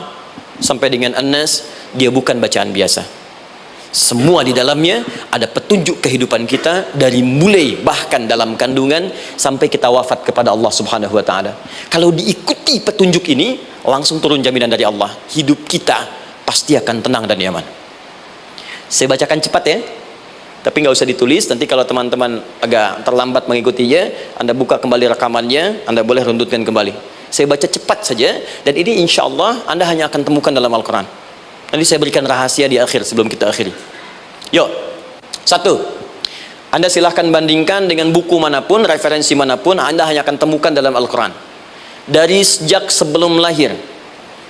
sampai dengan An-Nas, dia bukan bacaan biasa. Semua di dalamnya ada petunjuk kehidupan kita, dari mulai bahkan dalam kandungan sampai kita wafat kepada Allah Subhanahu wa taala. Kalau diikuti petunjuk ini, langsung turun jaminan dari Allah, hidup kita pasti akan tenang dan nyaman. Saya bacakan cepat ya, tapi nggak usah ditulis. Nanti kalau teman-teman agak terlambat mengikutinya, Anda buka kembali rekamannya, Anda boleh runtutkan kembali. Saya baca cepat saja, dan ini insya Allah Anda hanya akan temukan dalam Al-Quran. Nanti saya berikan rahasia di akhir sebelum kita akhiri. Yuk, satu, Anda silahkan bandingkan dengan buku manapun, referensi manapun, Anda hanya akan temukan dalam Al-Quran. Dari sejak sebelum lahir,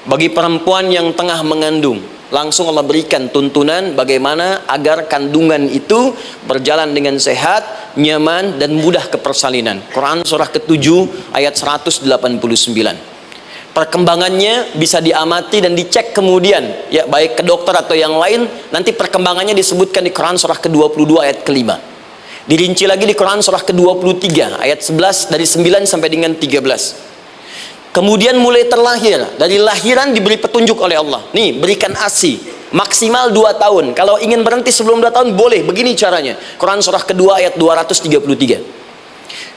bagi perempuan yang tengah mengandung, langsung Allah berikan tuntunan bagaimana agar kandungan itu berjalan dengan sehat, nyaman, dan mudah ke persalinan. Quran surah ke-7 ayat 189. Perkembangannya bisa diamati dan dicek kemudian, ya, baik ke dokter atau yang lain. Nanti perkembangannya disebutkan di Quran surah ke-22 ayat ke-5. Dirinci lagi di Quran surah ke-23 ayat 11, dari 9 sampai dengan 13. Kemudian mulai terlahir, dari lahiran diberi petunjuk oleh Allah. Nih, berikan ASI maksimal 2 tahun. Kalau ingin berhenti sebelum 2 tahun boleh, begini caranya. Quran surah ke-2 ayat 233.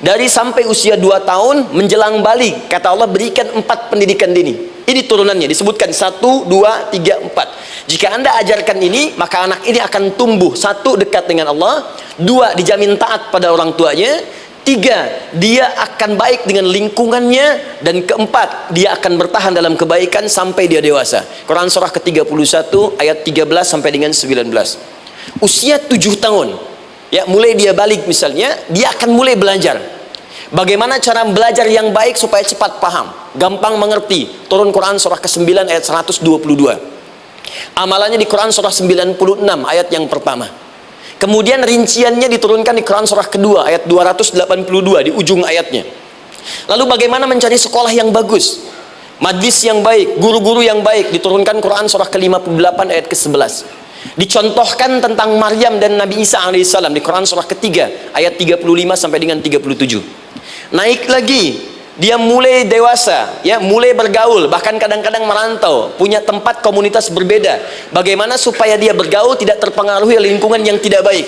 Dari sampai usia 2 tahun menjelang balik, kata Allah berikan 4 pendidikan dini. Ini turunannya disebutkan 1, 2, 3, 4. Jika Anda ajarkan ini, maka anak ini akan tumbuh. 1, dekat dengan Allah. 2, dijamin taat pada orang tuanya. 3, dia akan baik dengan lingkungannya. Dan 4, dia akan bertahan dalam kebaikan sampai dia dewasa. Quran surah ke-31 ayat 13 sampai dengan 19. Usia 7 tahun, ya, mulai dia balik misalnya, dia akan mulai belajar. Bagaimana cara belajar yang baik supaya cepat paham, gampang mengerti? Turun Quran surah ke-9 ayat 122. Amalannya di Quran surah 96 ayat yang pertama. Kemudian rinciannya diturunkan di Quran surah kedua ayat 282 di ujung ayatnya. Lalu bagaimana mencari sekolah yang bagus, majlis yang baik, guru-guru yang baik? Diturunkan Quran surah ke-58 ayat ke-11. Dicontohkan tentang Maryam dan Nabi Isa alaihissalam di Quran surah ketiga ayat 35 sampai dengan 37. Naik lagi, dia mulai dewasa, ya, mulai bergaul, bahkan kadang-kadang merantau, punya tempat komunitas berbeda. Bagaimana supaya dia bergaul tidak terpengaruhi lingkungan yang tidak baik?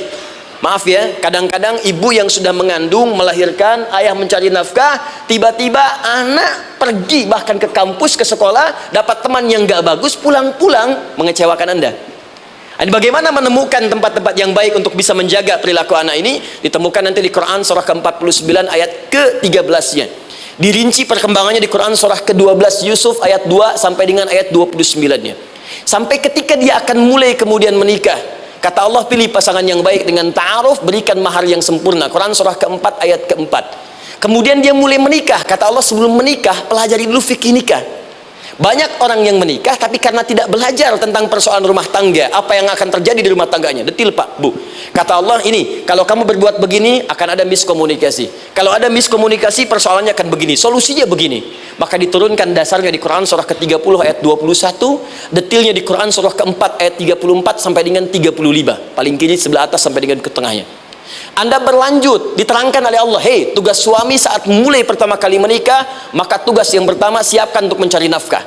Maaf ya, kadang-kadang ibu yang sudah mengandung, melahirkan, ayah mencari nafkah, tiba-tiba anak pergi bahkan ke kampus, ke sekolah, dapat teman yang gak bagus, pulang-pulang mengecewakan Anda. Bagaimana menemukan tempat-tempat yang baik untuk bisa menjaga perilaku anak ini? Ditemukan nanti di Quran surah ke-49 ayat ke-13-nya. Dirinci perkembangannya di Quran surah ke-12 Yusuf ayat 2 sampai dengan ayat 29-nya. Sampai ketika dia akan mulai kemudian menikah, kata Allah, pilih pasangan yang baik dengan ta'aruf, berikan mahar yang sempurna. Quran surah ke-4 ayat ke-4. Kemudian dia mulai menikah, kata Allah, sebelum menikah pelajari dulu fikih nikah. Banyak orang yang menikah tapi karena tidak belajar tentang persoalan rumah tangga, apa yang akan terjadi di rumah tangganya. Detil Pak, Bu. Kata Allah, ini kalau kamu berbuat begini akan ada miskomunikasi. Kalau ada miskomunikasi persoalannya akan begini, solusinya begini. Maka diturunkan dasarnya di Quran surah ke-30 ayat 21, detilnya di Quran surah ke-4 ayat 34 sampai dengan 35. Paling kiri sebelah atas sampai dengan ke tengahnya. Anda berlanjut, diterangkan oleh Allah, hei, tugas suami saat mulai pertama kali menikah, maka tugas yang pertama siapkan untuk mencari nafkah.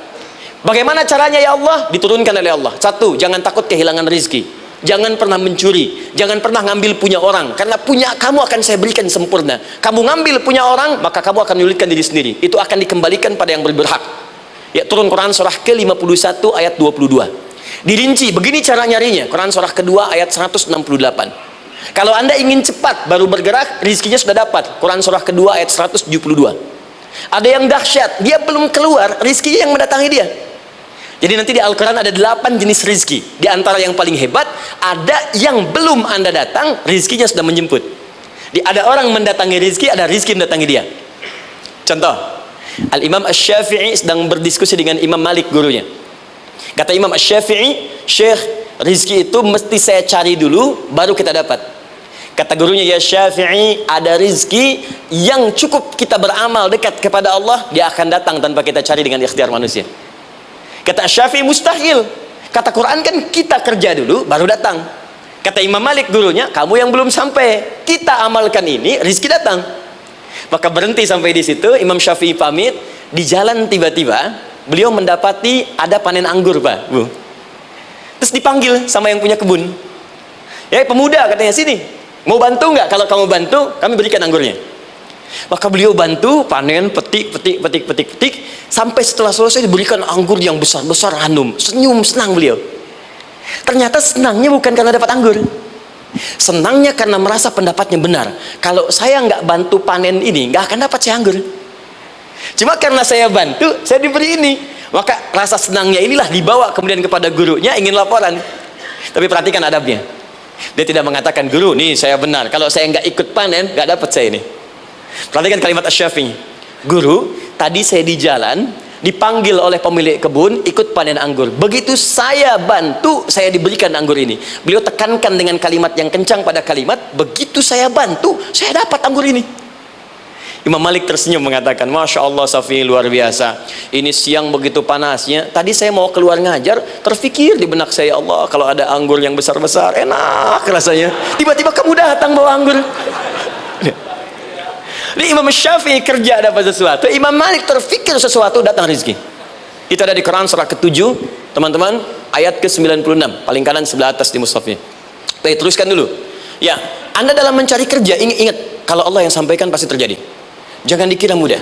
Bagaimana caranya ya Allah? Diturunkan oleh Allah. Satu, jangan takut kehilangan rezeki. Jangan pernah mencuri, jangan pernah ngambil punya orang, karena punya kamu akan saya berikan sempurna. Kamu ngambil punya orang, maka kamu akan menyulitkan diri sendiri. Itu akan dikembalikan pada yang berhak. Ya, turun Quran surah ke-51 ayat 22. Dirinci, begini cara nyarinya. Quran surah kedua ayat 168. Kalau Anda ingin cepat baru bergerak, rizkinya sudah dapat. Quran surah kedua ayat 172. Ada yang dahsyat, dia belum keluar, rizkinya yang mendatangi dia. Jadi nanti di Al-Quran ada 8 jenis rizki. Di antara yang paling hebat, ada yang belum Anda datang, rizkinya sudah menjemput. Ada orang mendatangi rizki, ada rizki mendatangi dia. Contoh, Al-Imam Asy-Syafi'i sedang berdiskusi dengan Imam Malik, gurunya. Kata Imam Asy-Syafi'i, Syekh, rizki itu mesti saya cari dulu, baru kita dapat. Kata gurunya, ya Syafi'i, ada rizki yang cukup kita beramal dekat kepada Allah, dia akan datang tanpa kita cari dengan ikhtiar manusia. Kata Syafi'i, mustahil. Kata Quran kan kita kerja dulu baru datang. Kata Imam Malik, gurunya, kamu yang belum sampai, kita amalkan ini, rizki datang. Maka berhenti sampai di situ. Imam Syafi'i pamit. Di jalan tiba-tiba beliau mendapati ada panen anggur, Pak, Bu. Terus dipanggil sama yang punya kebun. Ya, pemuda, katanya, sini, mau bantu nggak? Kalau kamu bantu, kami berikan anggurnya. Maka beliau bantu, panen, petik, sampai setelah selesai diberikan anggur yang besar-besar, hanum. Senyum, senang beliau. Ternyata senangnya bukan karena dapat anggur. Senangnya karena merasa pendapatnya benar. Kalau saya nggak bantu panen ini, nggak akan dapat saya anggur. Cuma karena saya bantu, saya diberi ini. Maka rasa senangnya inilah dibawa kemudian kepada gurunya, ingin laporan. Tapi perhatikan adabnya. Dia tidak mengatakan, guru, nih saya benar, kalau saya nggak ikut panen, nggak dapat saya ini. Perhatikan kalimat Asy-Syafi'i. Guru, tadi saya di jalan, dipanggil oleh pemilik kebun, ikut panen anggur. Begitu saya bantu, saya diberikan anggur ini. Beliau tekankan dengan kalimat yang kencang pada kalimat, begitu saya bantu, saya dapat anggur ini. Imam Malik tersenyum mengatakan, Masya Allah Syafi'i, luar biasa. Ini siang begitu panasnya, tadi saya mau keluar ngajar, terfikir di benak saya, Allah, kalau ada anggur yang besar-besar, enak rasanya. Tiba-tiba kamu datang bawa anggur. Ini Imam Syafi'i kerja dapat sesuatu, Imam Malik terfikir sesuatu, datang rezeki. Itu ada di Quran surah ke-7, teman-teman, ayat ke-96, paling kanan sebelah atas di mushafnya. Baik, teruskan dulu. Ya, Anda dalam mencari kerja, ingat, kalau Allah yang sampaikan pasti terjadi. Jangan dikira mudah.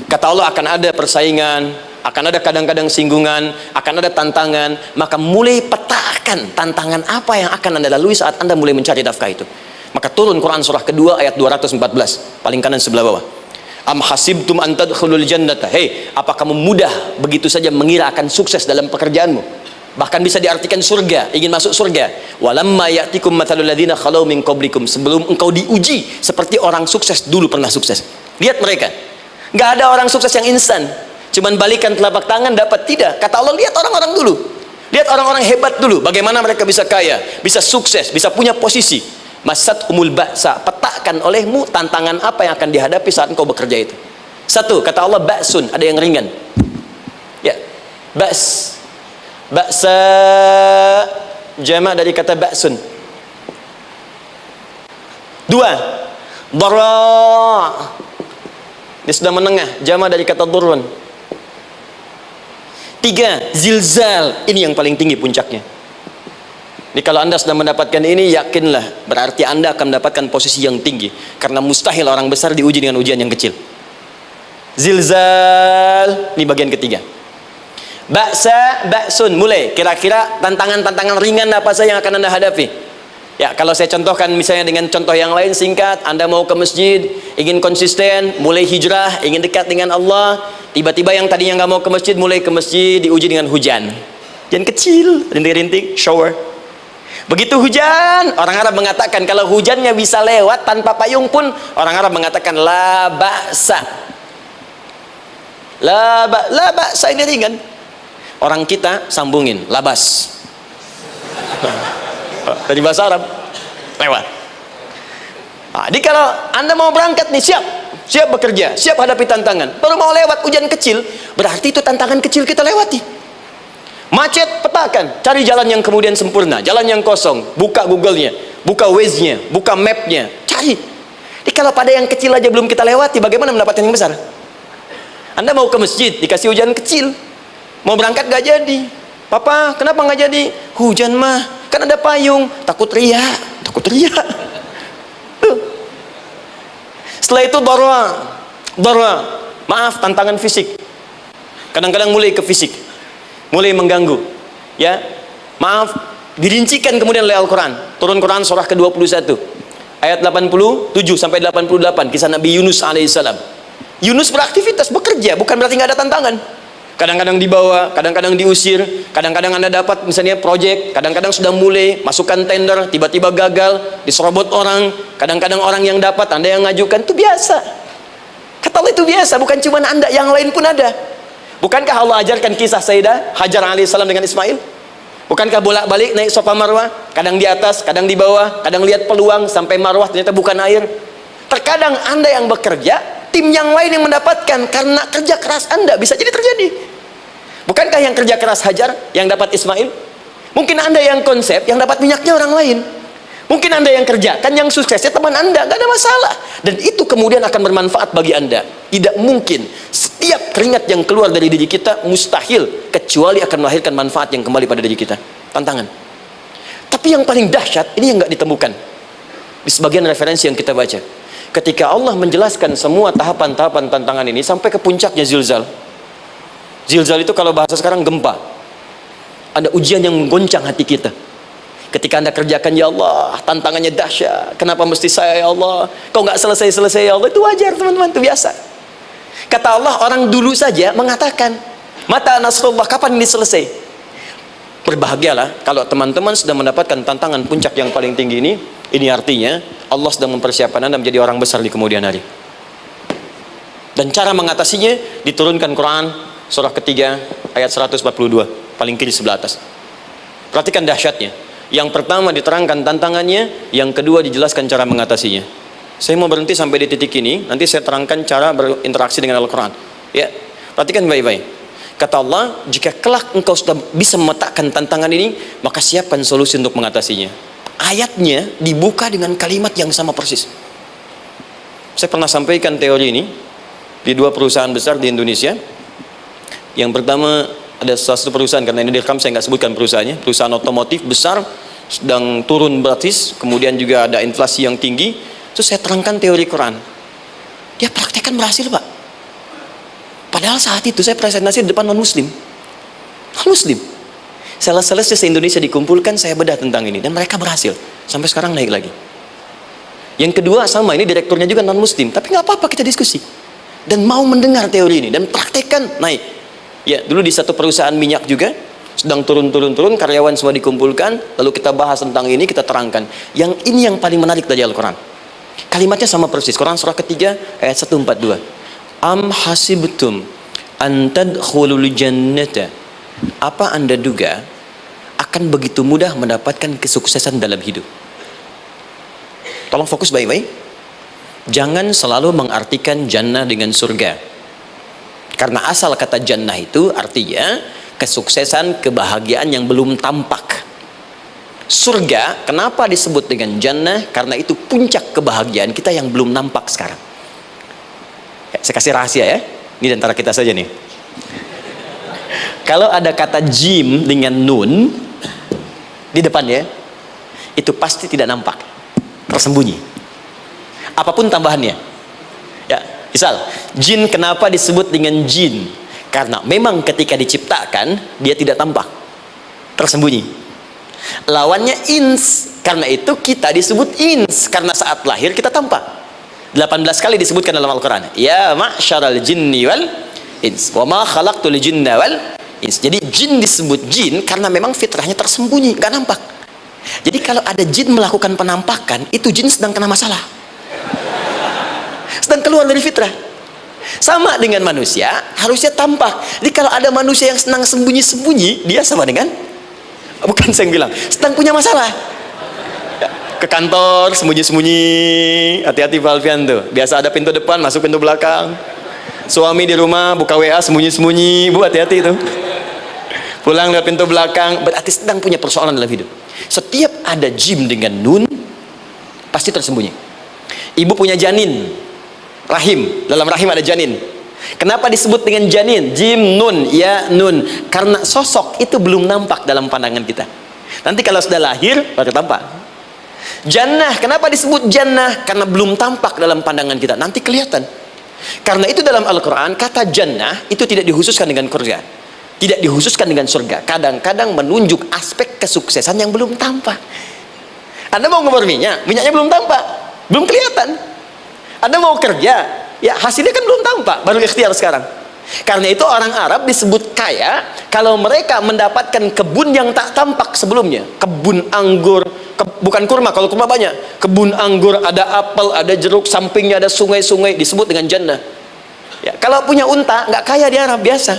Kata Allah, akan ada persaingan, akan ada kadang-kadang singgungan, akan ada tantangan. Maka mulai petakan tantangan apa yang akan Anda lalui saat Anda mulai mencari nafkah itu. Maka turun Quran surah kedua ayat 214, paling kanan sebelah bawah. Am hasibtum an tadkhulul jannata. Hei, apa kamu mudah begitu saja mengira akan sukses dalam pekerjaanmu? Bahkan bisa diartikan surga, ingin masuk surga. Walamma ya'tikum mathalul ladzina khalau min qablikum. Sebelum engkau diuji seperti orang sukses dulu pernah sukses. Lihat mereka. Nggak ada orang sukses yang instan. Cuman balikan telapak tangan dapat, tidak. Kata Allah, lihat orang-orang dulu. Lihat orang-orang hebat dulu. Bagaimana mereka bisa kaya, bisa sukses, bisa punya posisi. Masat umul ba'sa, petakan olehmu tantangan apa yang akan dihadapi saat engkau bekerja itu. Satu, kata Allah, ba'sun, ada yang ringan. Ya, ba's. Ba'sa jamak dari kata ba'sun. Dua, dara. Dia sudah menengah, jamak dari kata durun. Tiga, zilzal. Ini yang paling tinggi puncaknya. Jadi kalau anda sudah mendapatkan ini, yakinlah, berarti anda akan mendapatkan posisi yang tinggi. Karena mustahil orang besar diuji dengan ujian yang kecil. Zilzal, ini bagian ketiga. Ba'sa, ba'sun, mulai. Kira-kira tantangan-tantangan ringan apa saja yang akan anda hadapi? Ya, kalau saya contohkan misalnya dengan contoh yang lain singkat, anda mau ke masjid, ingin konsisten, mulai hijrah, ingin dekat dengan Allah, tiba-tiba yang tadinya nggak mau ke masjid, mulai ke masjid, diuji dengan hujan. Hujan kecil, rintik-rintik, shower. Begitu hujan, orang Arab mengatakan kalau hujannya bisa lewat tanpa payung pun, orang Arab mengatakan la ba'sa. La ba'sa, ini ringan. Orang kita sambungin, labas. Dari bahasa Arab lewat. Nah, jadi kalau anda mau berangkat nih, siap bekerja, siap hadapi tantangan, baru mau lewat hujan kecil, berarti itu tantangan kecil kita lewati. Macet, petakan, cari jalan yang kemudian sempurna, jalan yang kosong, buka Google-nya, buka Waze-nya, buka map-nya, cari. Jadi kalau pada yang kecil aja belum kita lewati, bagaimana mendapatkan yang besar? Anda mau ke masjid, dikasih hujan kecil, mau berangkat gak jadi. Papa, kenapa nggak jadi? Hujan mah, kan ada payung. Takut riak. Setelah itu darwa, maaf, tantangan fisik. Kadang-kadang mulai ke fisik, mulai mengganggu. Ya, maaf, dirincikan kemudian oleh Al-Quran. Turun Quran surah ke-21 ayat 87 sampai 88, kisah Nabi Yunus alaihissalam. Yunus beraktivitas, bekerja, bukan berarti nggak ada tantangan. Kadang-kadang dibawa, kadang-kadang diusir, kadang-kadang anda dapat misalnya proyek, kadang-kadang sudah mulai masukkan tender, tiba-tiba gagal, diserobot orang, kadang-kadang orang yang dapat, anda yang ngajukan, itu biasa. Kata Allah, itu biasa, bukan cuma anda, yang lain pun ada. Bukankah Allah ajarkan kisah Sayyidah Hajar alaihissalam dengan Ismail? Bukankah bolak-balik naik Safa Marwah, kadang di atas, kadang di bawah, kadang lihat peluang sampai Marwah ternyata bukan air. Terkadang anda yang bekerja, tim yang lain yang mendapatkan karena kerja keras anda, bisa jadi terjadi. Bukankah yang kerja keras Hajar yang dapat Ismail? Mungkin anda yang konsep, yang dapat minyaknya orang lain. Mungkin anda yang kerjakan, yang suksesnya teman anda, gak ada masalah. Dan itu kemudian akan bermanfaat bagi anda. Tidak mungkin setiap keringat yang keluar dari diri kita mustahil, kecuali akan melahirkan manfaat yang kembali pada diri kita. Tantangan. Tapi yang paling dahsyat, ini yang gak ditemukan di sebagian referensi yang kita baca. Ketika Allah menjelaskan semua tahapan-tahapan tantangan ini sampai ke puncaknya zilzal. Zilzal itu kalau bahasa sekarang gempa. Ada ujian yang menggoncang hati kita. Ketika anda kerjakan, ya Allah, tantangannya dahsyat. Kenapa mesti saya, ya Allah? Kau nggak selesai-selesai, ya Allah. Itu wajar, teman-teman, itu biasa. Kata Allah, orang dulu saja mengatakan, mata nasrullah, kapan ini selesai? Berbahagialah kalau teman-teman sudah mendapatkan tantangan puncak yang paling tinggi ini. Ini artinya Allah sedang mempersiapkan anda menjadi orang besar di kemudian hari. Dan cara mengatasinya diturunkan Quran surah ketiga ayat 142, paling kiri sebelah atas. Perhatikan dahsyatnya. Yang pertama diterangkan tantangannya, yang kedua dijelaskan cara mengatasinya. Saya mau berhenti sampai di titik ini, nanti saya terangkan cara berinteraksi dengan Al-Quran. Ya, perhatikan baik-baik. Kata Allah, jika kelak engkau sudah bisa memetakan tantangan ini, maka siapkan solusi untuk mengatasinya. Ayatnya dibuka dengan kalimat yang sama persis. Saya pernah sampaikan teori ini di dua perusahaan besar di Indonesia. Yang pertama, ada satu perusahaan, karena ini direkam saya nggak sebutkan perusahaannya, perusahaan otomotif besar, sedang turun gratis, kemudian juga ada inflasi yang tinggi. Terus saya terangkan teori Quran, dia praktekkan berhasil, Pak. Padahal saat itu saya presentasi di depan non-muslim. Sales-sales se-Indonesia dikumpulkan, saya bedah tentang ini, dan mereka berhasil. Sampai sekarang naik lagi. Yang kedua sama, ini direkturnya juga non-muslim, tapi nggak apa-apa, kita diskusi. Dan mau mendengar teori ini, dan praktekkan, naik. Ya, dulu di satu perusahaan minyak juga, sedang turun, karyawan semua dikumpulkan, lalu kita bahas tentang ini, kita terangkan. Yang ini yang paling menarik dari Al-Quran. Kalimatnya sama persis. Quran surah ketiga ayat 142. Am hasibtum an tadkhulul jannata. Apa Anda duga akan begitu mudah mendapatkan kesuksesan dalam hidup? Tolong fokus baik-baik. Jangan selalu mengartikan jannah dengan surga. Karena asal kata jannah itu artinya kesuksesan, kebahagiaan yang belum tampak. Surga, kenapa disebut dengan jannah? Karena itu puncak kebahagiaan kita yang belum nampak sekarang. Ya, saya kasih rahasia ya. Ini antara kita saja nih. Kalau ada kata jim dengan nun di depannya, itu pasti tidak nampak, tersembunyi. Apapun tambahannya. Ya, misal, jin kenapa disebut dengan jin? Karena memang ketika diciptakan dia tidak tampak, tersembunyi. Lawannya ins, karena itu kita disebut ins, karena saat lahir kita tampak. 18 kali disebutkan dalam Al-Quran. Ya ma'syaral jinni wal ins, wa ma khalaqtul jinna wal ins. Jadi jin disebut jin karena memang fitrahnya tersembunyi, gak nampak. Jadi kalau ada jin melakukan penampakan, itu jin sedang kena masalah, sedang keluar dari fitrah. Sama dengan manusia, harusnya tampak. Jadi kalau ada manusia yang senang sembunyi-sembunyi, dia sama dengan, bukan saya yang bilang, sedang punya masalah. Ya, ke kantor sembunyi-sembunyi, hati-hati Pak Alfian tuh. Biasa ada pintu depan, masuk pintu belakang. Suami di rumah buka WA sembunyi-sembunyi, Bu, hati-hati itu. Pulang lewat pintu belakang, berarti sedang punya persoalan dalam hidup. Setiap ada jim dengan nun, pasti tersembunyi. Ibu punya janin, rahim, dalam rahim ada janin. Kenapa disebut dengan janin? Jim nun, ya nun. Karena sosok itu belum nampak dalam pandangan kita. Nanti kalau sudah lahir baru tampak. Jannah, kenapa disebut jannah? Karena belum tampak dalam pandangan kita. Nanti kelihatan. Karena itu dalam Al-Quran kata jannah itu tidak dikhususkan dengan surga, tidak dikhususkan dengan surga. Kadang-kadang menunjuk aspek kesuksesan yang belum tampak. Anda mau ngomor minyak, minyaknya belum tampak, belum kelihatan. Anda mau kerja, ya hasilnya kan belum tampak, baru ikhtiar sekarang. Karena itu orang Arab disebut kaya kalau mereka mendapatkan kebun yang tak tampak sebelumnya. Kebun anggur, bukan kurma, kalau kurma banyak. Kebun anggur, ada apel, ada jeruk, sampingnya ada sungai-sungai, disebut dengan jannah. Ya, kalau punya unta, nggak kaya di Arab, biasa.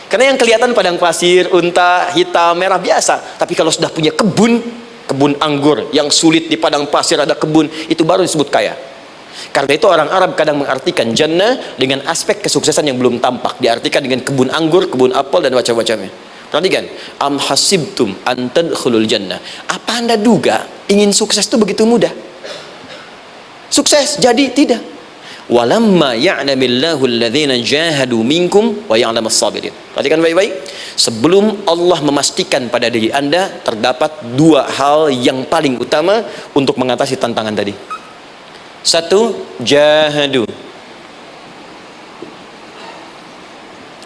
Karena yang kelihatan padang pasir, unta, hitam, merah, biasa. Tapi kalau sudah punya kebun, kebun anggur yang sulit di padang pasir ada kebun, itu baru disebut kaya. Karena itu orang Arab kadang mengartikan jannah dengan aspek kesuksesan yang belum tampak, diartikan dengan kebun anggur, kebun apel, dan macam-macamnya. Perhatikan, am hasibtum an tadkhulul jannah. Apa Anda duga ingin sukses itu begitu mudah? Sukses jadi tidak. Walamma ya'lamillahu alladhina jahadu minkum wa ya'lamas sabirin. Perhatikan baik-baik. Sebelum Allah memastikan pada diri Anda terdapat dua hal yang paling utama untuk mengatasi tantangan tadi. Satu, jahadu,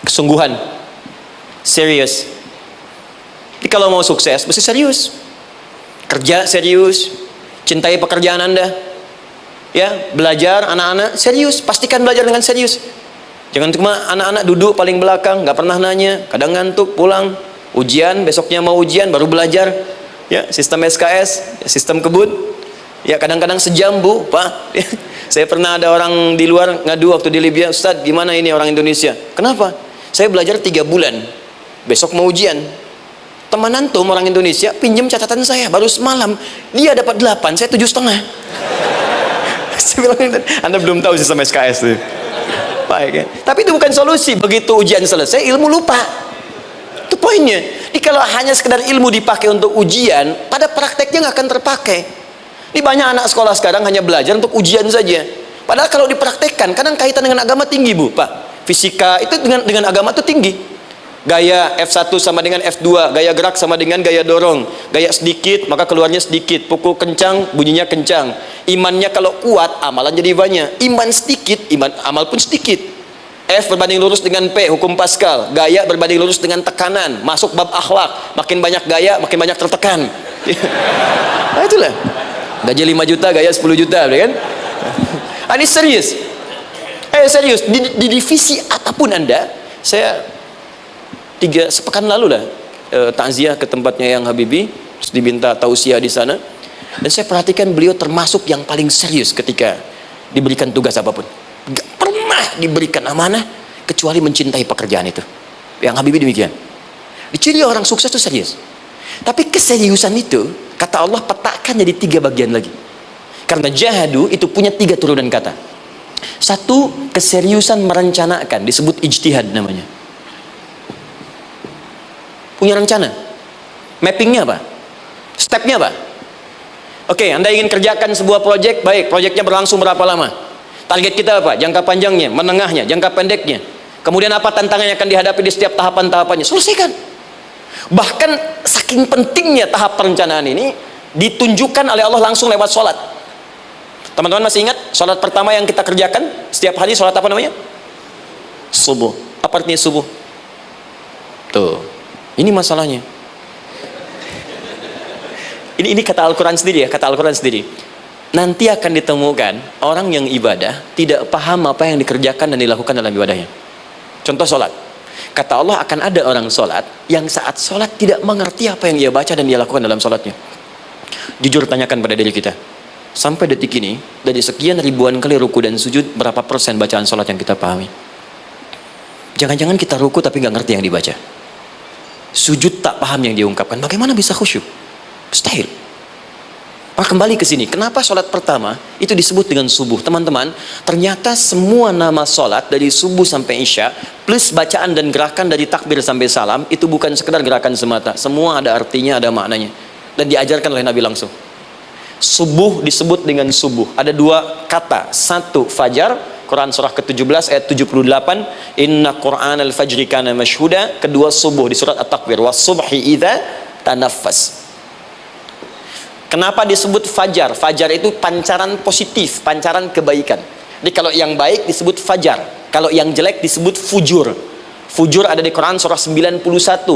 kesungguhan, serius. Jadi kalau mau sukses mesti serius, kerja serius, cintai pekerjaan Anda, ya, belajar anak-anak serius, pastikan belajar dengan serius. Jangan cuma anak-anak duduk paling belakang, nggak pernah nanya, kadang ngantuk, pulang, ujian, besoknya mau ujian baru belajar, ya, sistem SKS, ya, sistem kebut. Ya kadang-kadang sejam, Bu, Pak. Saya pernah ada orang di luar ngadu waktu di Libya, Ustadz gimana ini orang Indonesia? Kenapa? Saya belajar 3 bulan, besok mau ujian. Teman antum orang Indonesia pinjam catatan saya baru semalam, dia dapat 8, saya 7,5. Saya bilang, Anda belum tahu sistem SKS tuh. Baik, ya. Tapi itu bukan solusi. Begitu ujian selesai, ilmu lupa. Itu poinnya. Jadi kalau hanya sekedar ilmu dipakai untuk ujian, pada prakteknya nggak akan terpakai. Ini banyak anak sekolah sekarang hanya belajar untuk ujian saja. Padahal kalau dipraktekkan, kadang kaitan dengan agama tinggi, Bu, Pak. Fisika itu dengan agama itu tinggi. Gaya F1 sama dengan F2, gaya gerak sama dengan gaya dorong. Gaya sedikit, maka keluarnya sedikit. Pukul kencang, bunyinya kencang. Imannya kalau kuat, amalan jadi banyak. Iman sedikit, amal pun sedikit. F berbanding lurus dengan P, hukum Pascal. Gaya berbanding lurus dengan tekanan. Masuk bab akhlak. Makin banyak gaya, makin banyak tertekan. Nah, itulah. Gaji 5 juta, gaya 10 juta, kan? Ini serius. Serius. Di divisi apapun Anda, saya 3 sepekan lalu lah takziah ke tempatnya yang Habibie, terus diminta tausiah di sana. Dan saya perhatikan beliau termasuk yang paling serius ketika diberikan tugas apapun. Gak pernah diberikan amanah kecuali mencintai pekerjaan itu. Yang Habibie demikian. Diciri orang sukses itu serius. Tapi keseriusan itu, kata Allah, petakan jadi 3 bagian lagi. Karena jahadu itu punya 3 turunan kata. Satu, keseriusan merencanakan, disebut ijtihad namanya. Punya rencana. Mappingnya apa? Stepnya apa? Oke, Anda ingin kerjakan sebuah proyek, baik, proyeknya berlangsung berapa lama? Target kita apa? Jangka panjangnya, menengahnya, jangka pendeknya. Kemudian apa tantangan yang akan dihadapi di setiap tahapan-tahapannya? Selesaikan. Bahkan saking pentingnya tahap perencanaan ini ditunjukkan oleh Allah langsung lewat sholat. Teman-teman masih ingat sholat pertama yang kita kerjakan setiap hari, sholat apa namanya? Subuh. Apa artinya subuh? Tuh, ini masalahnya. Ini kata Al-Quran sendiri ya, kata Al-Quran sendiri. Nanti akan ditemukan orang yang ibadah tidak paham apa yang dikerjakan dan dilakukan dalam ibadahnya. Contoh sholat. Kata Allah, akan ada orang sholat yang saat sholat tidak mengerti apa yang ia baca dan dia lakukan dalam sholatnya. Jujur tanyakan pada diri kita, sampai detik ini, dari sekian ribuan kali ruku dan sujud, berapa persen bacaan sholat yang kita pahami? Jangan-jangan kita ruku tapi nggak ngerti yang dibaca. Sujud tak paham yang diungkapkan. Bagaimana bisa khusyuk? Mustahil. Maka kembali ke sini, kenapa sholat pertama itu disebut dengan subuh? Teman-teman, ternyata semua nama sholat dari subuh sampai isya plus bacaan dan gerakan dari takbir sampai salam itu bukan sekedar gerakan semata. Semua ada artinya, ada maknanya, dan diajarkan oleh Nabi langsung. Subuh disebut dengan subuh, ada 2 kata. Satu, fajar, Quran surah ke-17 ayat 78, inna Qur'anal fajri kana mashhuda. Kedua, subuh di surat At-Takwir, was subhi idza tanaffas. Kenapa disebut fajar? Fajar itu pancaran positif, pancaran kebaikan. Jadi kalau yang baik disebut fajar, kalau yang jelek disebut fujur. Fujur ada di Quran surah 91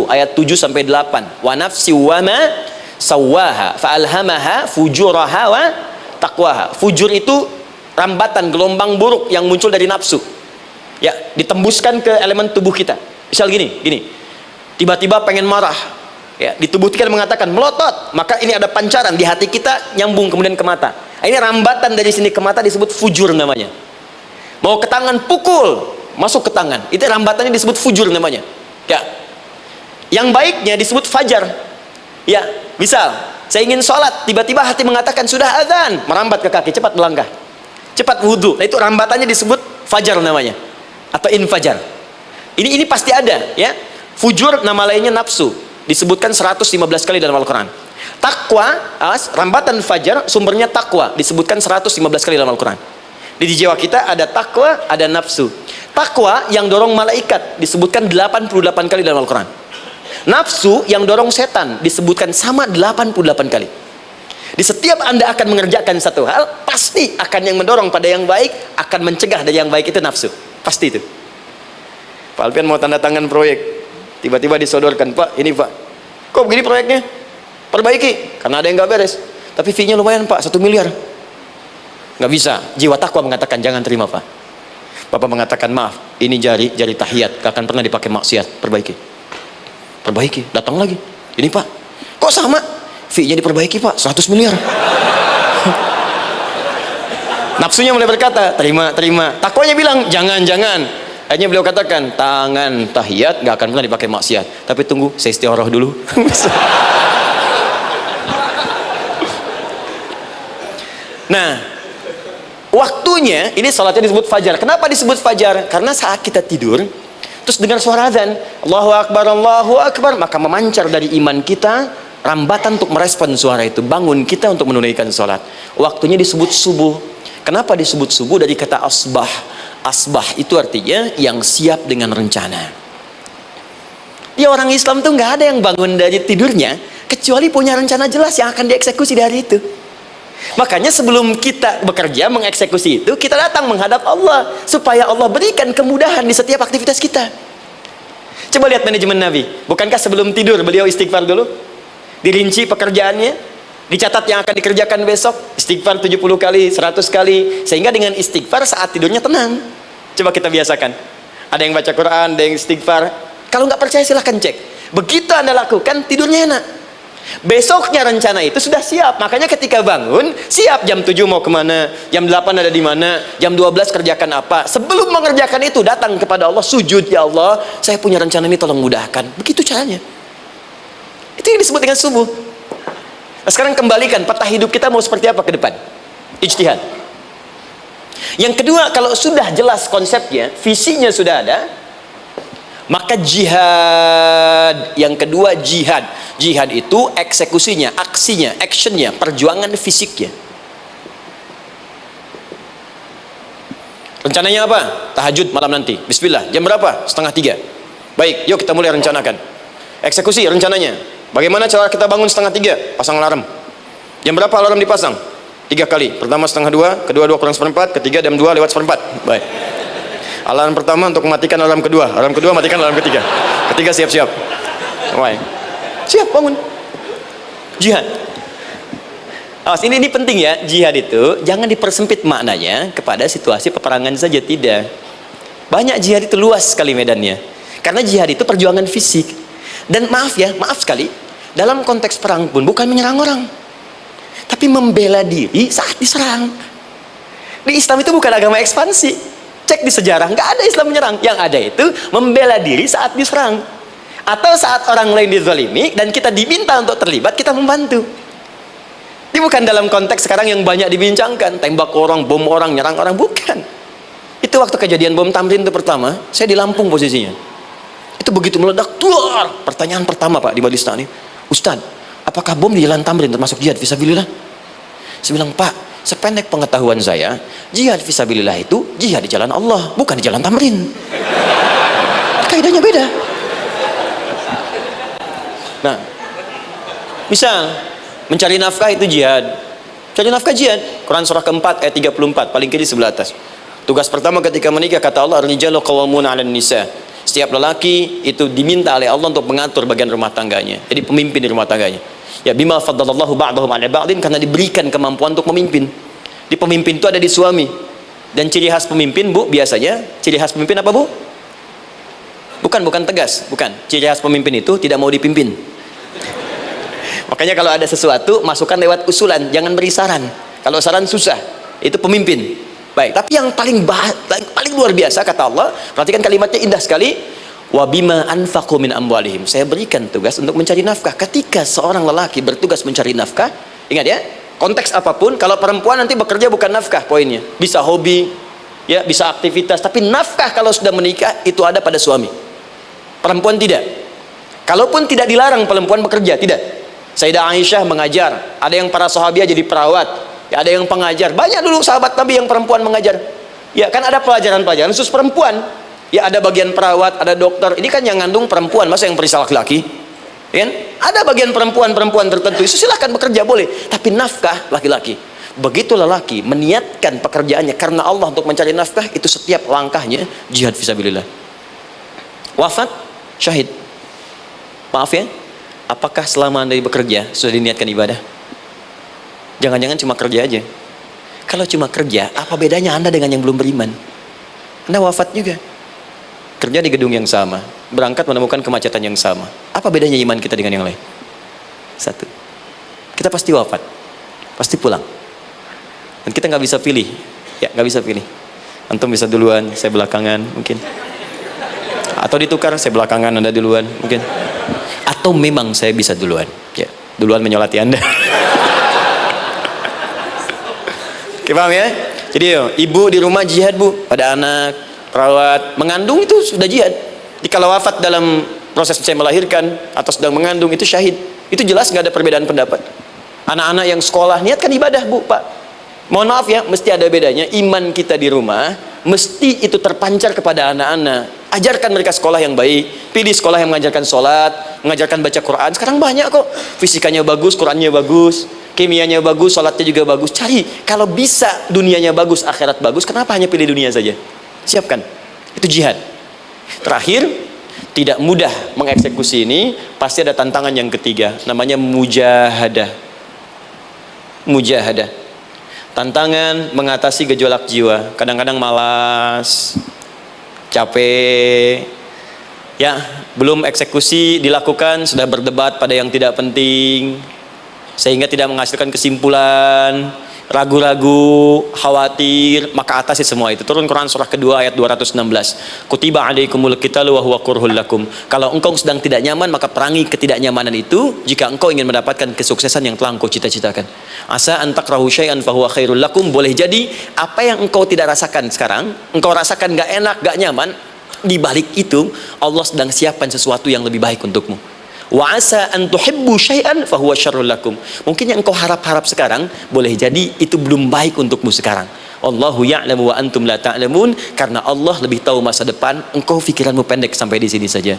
ayat 7 sampai 8. Wa nafsi wa ma sawwaha fa alhamaha fujuraha wa taqwaha. Fujur itu rambatan, gelombang buruk yang muncul dari nafsu. Ya, ditembuskan ke elemen tubuh kita. Misal gini. Tiba-tiba pengen marah. Ya, di tubuh kita mengatakan melotot, maka ini ada pancaran di hati kita nyambung kemudian ke mata. Ini rambatan dari sini ke mata disebut fujur namanya. Mau ke tangan, pukul masuk ke tangan, itu rambatannya disebut fujur namanya. Ya, yang baiknya disebut fajar. Ya, misal saya ingin sholat, tiba-tiba hati mengatakan sudah azan, merambat ke kaki, cepat melangkah, cepat wudhu. Nah, itu rambatannya disebut fajar namanya, atau infajar. Ini pasti ada ya. Fujur nama lainnya nafsu. Disebutkan 115 kali dalam Al-Quran. Takwa, rambatan fajar, sumbernya takwa, disebutkan 115 kali dalam Al-Quran. Di jiwa kita ada takwa, ada nafsu. Takwa yang dorong malaikat disebutkan 88 kali dalam Al-Quran. Nafsu yang dorong setan disebutkan sama 88 kali. Di setiap Anda akan mengerjakan satu hal, pasti akan yang mendorong pada yang baik, akan mencegah dari yang baik itu nafsu. Pasti itu. Pak Alpian mau tanda tangan proyek, tiba-tiba disodorkan, Pak, ini Pak, kok begini proyeknya? Perbaiki, karena ada yang nggak beres. Tapi fee-nya lumayan Pak, 1 miliar. Nggak bisa. Jiwa takwa mengatakan jangan terima Pak. Bapak mengatakan maaf, ini jari tahiyat, gak akan pernah dipakai maksiat. Perbaiki, datang lagi. Ini Pak, kok sama? Fee-nya diperbaiki Pak, 100 miliar. Nafsunya mulai berkata, terima. Takwanya bilang, jangan. Akhirnya beliau katakan, tangan tahiyat gak akan pernah dipakai maksiat. Tapi tunggu, saya istighfar dulu. Nah, waktunya, ini salatnya disebut fajar. Kenapa disebut fajar? Karena saat kita tidur, terus dengar suara azan, Allahu Akbar, maka memancar dari iman kita, rambatan untuk merespon suara itu, bangun kita untuk menunaikan salat. Waktunya disebut subuh. Kenapa disebut subuh? Dari kata asbah. Asbah itu artinya yang siap dengan rencana. Dia orang Islam tuh nggak ada yang bangun dari tidurnya kecuali punya rencana jelas yang akan dieksekusi di hari itu. Makanya sebelum kita bekerja mengeksekusi itu, kita datang menghadap Allah supaya Allah berikan kemudahan di setiap aktivitas kita. Coba lihat manajemen Nabi. Bukankah sebelum tidur beliau istighfar dulu? Dirinci pekerjaannya, dicatat yang akan dikerjakan besok, istighfar 70 kali, 100 kali, sehingga dengan istighfar saat tidurnya tenang. Coba kita biasakan. Ada yang baca Quran, ada yang istighfar. Kalau nggak percaya silahkan cek. Begitu Anda lakukan, tidurnya enak. Besoknya rencana itu sudah siap. Makanya ketika bangun, siap jam 7 mau kemana, jam 8 ada di mana, jam 12 kerjakan apa. Sebelum mengerjakan itu, datang kepada Allah, sujud, ya Allah, saya punya rencana ini, tolong mudahkan. Begitu caranya. Itu yang disebut dengan subuh. Nah, sekarang kembalikan, peta hidup kita mau seperti apa ke depan? Ijtihad. Yang kedua, kalau sudah jelas konsepnya, visinya sudah ada, maka jihad. Yang kedua, jihad. Jihad itu eksekusinya, aksinya, actionnya, perjuangan fisiknya. Rencananya apa? Tahajud malam nanti. Bismillah. Jam berapa? 2:30. Baik, yuk kita mulai rencanakan. Eksekusi rencananya. Bagaimana cara kita bangun 2:30? Pasang alarm. Jam berapa alarm dipasang? 3 kali. Pertama 1:30, kedua 2 kurang 1/4, ketiga jam 2 lewat 1/4. Baik. Alarm pertama untuk mematikan alarm kedua. Alarm kedua matikan alarm ketiga. Ketiga siap-siap. Baik. Siap bangun. Jihad. Awas, ini penting ya. Jihad itu jangan dipersempit maknanya kepada situasi peperangan saja, tidak. Banyak jihad itu luas sekali medannya. Karena jihad itu perjuangan fisik. Dan maaf sekali, dalam konteks perang pun bukan menyerang orang, tapi membela diri saat diserang. Di Islam itu bukan agama ekspansi. Cek di sejarah, nggak ada Islam menyerang. Yang ada itu membela diri saat diserang. Atau saat orang lain dizalimi dan kita diminta untuk terlibat, kita membantu. Ini bukan dalam konteks sekarang yang banyak dibincangkan, tembak orang, bom orang, nyerang orang, bukan. Itu waktu kejadian bom Tamrin itu pertama, saya di Lampung posisinya. Itu begitu meledak, tuar. Pertanyaan pertama Pak di Majelis Taklim, Ustaz, apakah bom di Jalan Tamrin termasuk jihad fisabilillah? Saya bilang, Pak, sependek pengetahuan saya, jihad fisabilillah itu jihad di jalan Allah, bukan di Jalan Tamrin. Kaidahnya beda. Nah, misal mencari nafkah itu jihad. Cari nafkah jihad. Quran surah keempat ayat 34, paling kiri sebelah atas. Tugas pertama ketika menikah, kata Allah, ar-rijalu qawwamuna 'alan nisa. Setiap lelaki itu diminta oleh Allah untuk mengatur bagian rumah tangganya. Jadi pemimpin di rumah tangganya. Ya, bima faddalallahu ba'dahum 'ala ba'din, karena diberikan kemampuan untuk memimpin. Di pemimpin itu ada di suami. Dan ciri khas pemimpin, Bu, biasanya ciri khas pemimpin apa, Bu? Bukan tegas, bukan. Ciri khas pemimpin itu tidak mau dipimpin. Makanya kalau ada sesuatu, masukkan lewat usulan, jangan beri saran. Kalau saran susah, itu pemimpin. Baik, tapi yang paling luar biasa kata Allah, perhatikan kalimatnya indah sekali. Wa bima anfaqu min amwalihim. Saya berikan tugas untuk mencari nafkah. Ketika seorang lelaki bertugas mencari nafkah, ingat ya, konteks apapun, kalau perempuan nanti bekerja bukan nafkah poinnya. Bisa hobi, ya, bisa aktivitas, tapi nafkah kalau sudah menikah itu ada pada suami. Perempuan tidak. Kalaupun tidak dilarang perempuan bekerja, tidak. Sayyidah Aisyah mengajar, ada yang para sahabiah jadi perawat, ya, ada yang pengajar. Banyak dulu sahabat Nabi yang perempuan mengajar. Ya, kan ada pelajaran-pelajaran khusus perempuan. Ya, ada bagian perawat, ada dokter. Ini kan yang ngandung perempuan, masa yang periksa laki-laki? Ya, ada bagian perempuan tertentu, itu silahkan bekerja boleh. Tapi nafkah laki-laki. Begitu lelaki meniatkan pekerjaannya karena Allah untuk mencari nafkah, itu setiap langkahnya jihad fisabilillah. Wafat, syahid. Maaf ya, apakah selama Anda bekerja sudah diniatkan ibadah? Jangan-jangan cuma kerja aja. Kalau cuma kerja, apa bedanya Anda dengan yang belum beriman? Anda wafat juga, kerja di gedung yang sama, berangkat menemukan kemacetan yang sama. Apa bedanya iman kita dengan yang lain? Satu, kita pasti wafat, pasti pulang, dan kita nggak bisa pilih. Ya, nggak bisa pilih. Antum bisa duluan, saya belakangan mungkin. Atau ditukar, saya belakangan, Anda duluan mungkin. Atau memang saya bisa duluan, ya, duluan menyolati Anda. Oke, paham ya? Jadi ibu di rumah jihad, Bu, pada anak, perawat, mengandung itu sudah jihad. Jadi kalau wafat dalam proses saya melahirkan atau sedang mengandung itu syahid. Itu jelas nggak ada perbedaan pendapat. Anak-anak yang sekolah niatkan ibadah, Bu, Pak. Mohon maaf ya, mesti ada bedanya. Iman kita di rumah mesti itu terpancar kepada anak-anak. Ajarkan mereka sekolah yang baik. Pilih sekolah yang mengajarkan sholat, mengajarkan baca Quran. Sekarang banyak kok, fisikanya bagus, Qurannya bagus, kimianya bagus, sholatnya juga bagus. Cari, kalau bisa dunianya bagus, akhirat bagus, kenapa hanya pilih dunia saja? Siapkan, itu jihad. Terakhir, tidak mudah mengeksekusi ini, pasti ada tantangan yang ketiga, namanya mujahadah. Mujahadah, tantangan mengatasi gejolak jiwa. Kadang-kadang malas, capek, Ya, belum eksekusi dilakukan, sudah berdebat pada yang tidak penting, sehingga tidak menghasilkan kesimpulan, ragu-ragu, khawatir, maka atasi semua itu. Turun Quran surah kedua ayat 216. Kutiba alaikumul qitalu wa huwa kurhul lakum. Kalau engkau sedang tidak nyaman, maka perangi ketidaknyamanan itu jika engkau ingin mendapatkan kesuksesan yang telah engkau cita-citakan. Asa an takrahu syai'an fa huwa khairul lakum. Boleh jadi apa yang engkau tidak rasakan sekarang, engkau rasakan gak enak, gak nyaman, di balik itu Allah sedang siapkan sesuatu yang lebih baik untukmu. Wa asa an tuhibbu syai'an fa huwa syarrul lakum. Mungkin yang engkau harap-harap sekarang boleh jadi itu belum baik untukmu sekarang. Allahu ya'lamu wa antum la ta'lamun. Karena Allah lebih tahu masa depan, engkau pikiranmu pendek sampai di sini saja.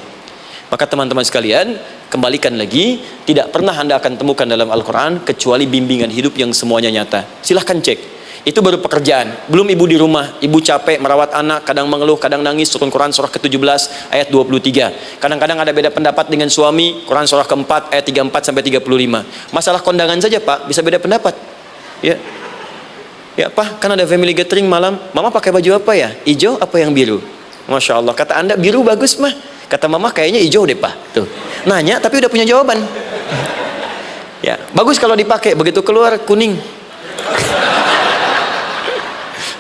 Maka teman-teman sekalian, kembalikan lagi, tidak pernah Anda akan temukan dalam Al-Qur'an kecuali bimbingan hidup yang semuanya nyata. Silahkan cek. Itu baru pekerjaan, belum ibu di rumah, ibu capek merawat anak, kadang mengeluh, kadang nangis. Turun Quran surah ke-17 ayat 23. Kadang-kadang ada beda pendapat dengan suami, Quran surah ke-4 ayat 34 sampai 35. Masalah kondangan saja Pak, bisa beda pendapat. Ya. Ya Pak, kan ada family gathering malam, Mama pakai baju apa ya? Hijau apa yang biru? Masya Allah, kata Anda biru bagus mah. Kata Mama kayaknya hijau deh Pak. Tuh. Nanya tapi udah punya jawaban. Ya, bagus kalau dipakai, begitu keluar kuning.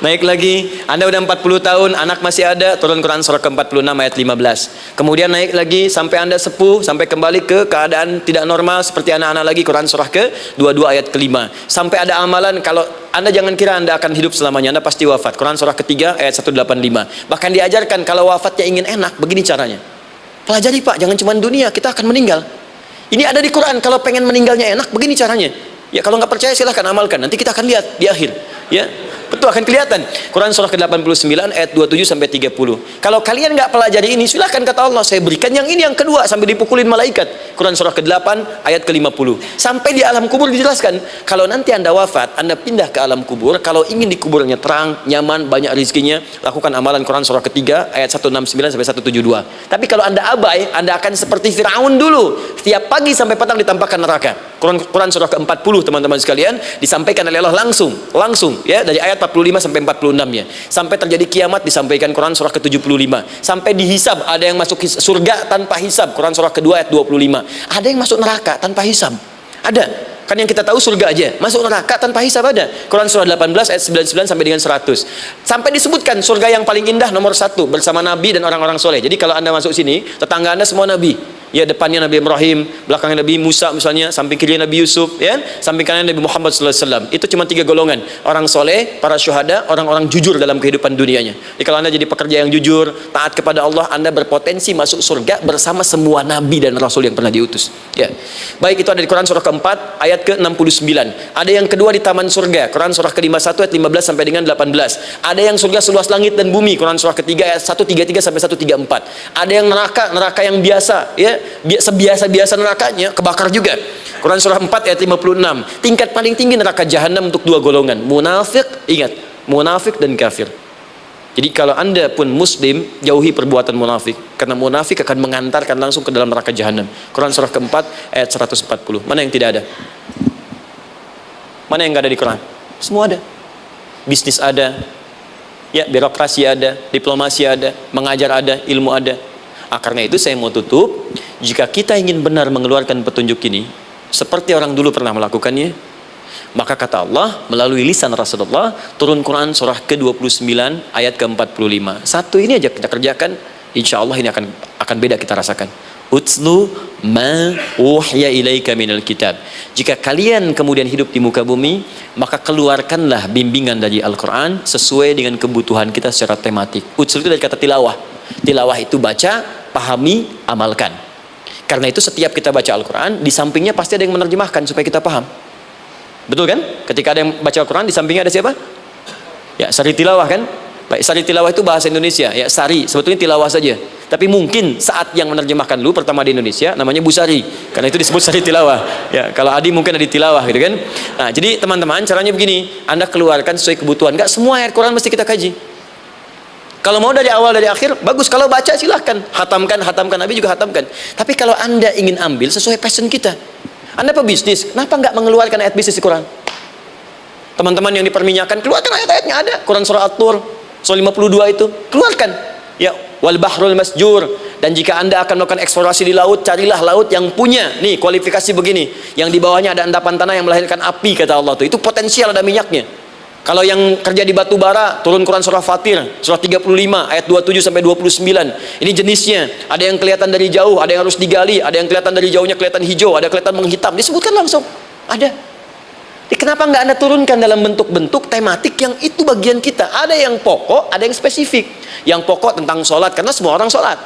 Naik lagi, Anda udah 40 tahun, anak masih ada, turun Quran surah ke-46 ayat 15. Kemudian naik lagi sampai Anda sepuh, sampai kembali ke keadaan tidak normal seperti anak-anak lagi, Quran surah ke-22 ayat ke-5. Sampai ada amalan, kalau Anda jangan kira Anda akan hidup selamanya, Anda pasti wafat. Quran surah ke-3 ayat 185. Bahkan diajarkan kalau wafatnya ingin enak, begini caranya. Pelajari Pak, jangan cuma dunia, kita akan meninggal. Ini ada di Quran, kalau pengen meninggalnya enak, begini caranya. Ya kalau nggak percaya silahkan amalkan, nanti kita akan lihat di akhir. Ya, betul akan kelihatan. Quran surah ke-89 ayat 27 sampai 30. Kalau kalian nggak pelajari ini, silahkan kata Allah, saya berikan yang ini yang kedua sampai dipukulin malaikat. Quran surah ke-8 ayat ke-50. Sampai di alam kubur dijelaskan, kalau nanti Anda wafat, Anda pindah ke alam kubur, kalau ingin di kuburnya terang, nyaman, banyak rezekinya, lakukan amalan Quran surah ke-3 ayat 169 sampai 172. Tapi kalau Anda abai, Anda akan seperti Firaun dulu. Setiap pagi sampai petang ditampakkan neraka. Quran surah ke-40 teman-teman sekalian disampaikan oleh Allah langsung ya, dari ayat 45 sampai 46 ya. Sampai terjadi kiamat disampaikan Quran surah ke-75. Sampai dihisab, ada yang masuk surga tanpa hisab, Quran surah ke-2 ayat 25. Ada yang masuk neraka tanpa hisab. Ada. Kan yang kita tahu surga aja, masuk neraka tanpa hisab ada. Quran surah 18 ayat 99 sampai dengan 100. Sampai disebutkan surga yang paling indah nomor 1 bersama Nabi dan orang-orang soleh. Jadi kalau Anda masuk sini, tetangga Anda semua Nabi. Ya, depannya Nabi Ibrahim, belakangnya Nabi Musa misalnya, samping kiri Nabi Yusuf, ya, samping kanan Nabi Muhammad SAW. Itu cuma 3 golongan: orang soleh, para syuhada, orang-orang jujur dalam kehidupan dunianya. Jadi kalau Anda jadi pekerja yang jujur, taat kepada Allah, Anda berpotensi masuk surga bersama semua Nabi dan Rasul yang pernah diutus. Ya, baik, itu ada di Quran surah ke-4 ayat ke-69. Ada yang kedua di taman surga, Quran surah ke-51 ayat 15 sampai dengan 18. Ada yang surga seluas langit dan bumi, Quran surah ke-3 ayat 133 sampai 134. Ada yang neraka yang biasa, ya, sebiasa-biasa nerakanya kebakar juga. Quran surah 4 ayat 56. Tingkat paling tinggi neraka jahanam untuk 2 golongan, munafik, ingat, munafik dan kafir. Jadi kalau Anda pun muslim, jauhi perbuatan munafik, karena munafik akan mengantarkan langsung ke dalam neraka jahanam. Quran surah ke-4 ayat 140. Mana yang tidak ada? Mana yang nggak ada di Quran? Semua ada. Bisnis ada, ya, birokrasi ada, diplomasi ada, mengajar ada, ilmu ada. Karena itu saya mau tutup, jika kita ingin benar mengeluarkan petunjuk ini seperti orang dulu pernah melakukannya, maka kata Allah melalui lisan Rasulullah, turun Quran surah ke-29 ayat ke-45. Satu ini aja kita kerjakan, insya Allah ini akan beda kita rasakan. Utslu ma uhya ilaika minal kitab. Jika kalian kemudian hidup di muka bumi, maka keluarkanlah bimbingan dari Al-Quran sesuai dengan kebutuhan kita secara tematik. Utslu itu dari kata tilawah. Tilawah itu baca, pahami, amalkan. Karena itu setiap kita baca Al-Quran, di sampingnya pasti ada yang menerjemahkan supaya kita paham. Betul kan? Ketika ada yang baca Al-Quran, di sampingnya ada siapa? Ya, sari tilawah kan? Baik, sari tilawah itu bahasa Indonesia. Ya, sari, sebetulnya tilawah saja. Tapi mungkin saat yang menerjemahkan dulu pertama di Indonesia namanya Bu Sari. Karena itu disebut sari tilawah. Ya, kalau Adi mungkin ada di tilawah gitu kan. Nah, jadi teman-teman, caranya begini, Anda keluarkan sesuai kebutuhan. Enggak semua ayat Quran mesti kita kaji. Kalau mau dari awal dari akhir, bagus. Kalau baca silahkan, hatamkan, Nabi juga hatamkan. Tapi kalau Anda ingin ambil sesuai passion kita, Anda pebisnis, kenapa nggak mengeluarkan ayat bisnis di Quran? Teman-teman yang diperminyakan, keluarkan ayat-ayatnya ada. Quran surah At-Tur, surah 52 itu, keluarkan. Ya, wal bahrul masjur, Dan jika Anda akan melakukan eksplorasi di laut, carilah laut yang punya nih kualifikasi begini, yang di bawahnya ada endapan tanah yang melahirkan api, kata Allah tuh. Itu potensial ada minyaknya. Kalau yang kerja di batu bara, turun Quran surah Fatir, surah 35 ayat 27 sampai 29. Ini jenisnya. Ada yang kelihatan dari jauh, ada yang harus digali, ada yang kelihatan dari jauhnya kelihatan hijau, ada kelihatan menghitam. Disebutkan langsung. Ada. Jadi kenapa nggak Anda turunkan dalam bentuk-bentuk tematik yang itu bagian kita? Ada yang pokok, ada yang spesifik. Yang pokok tentang sholat, karena semua orang sholat.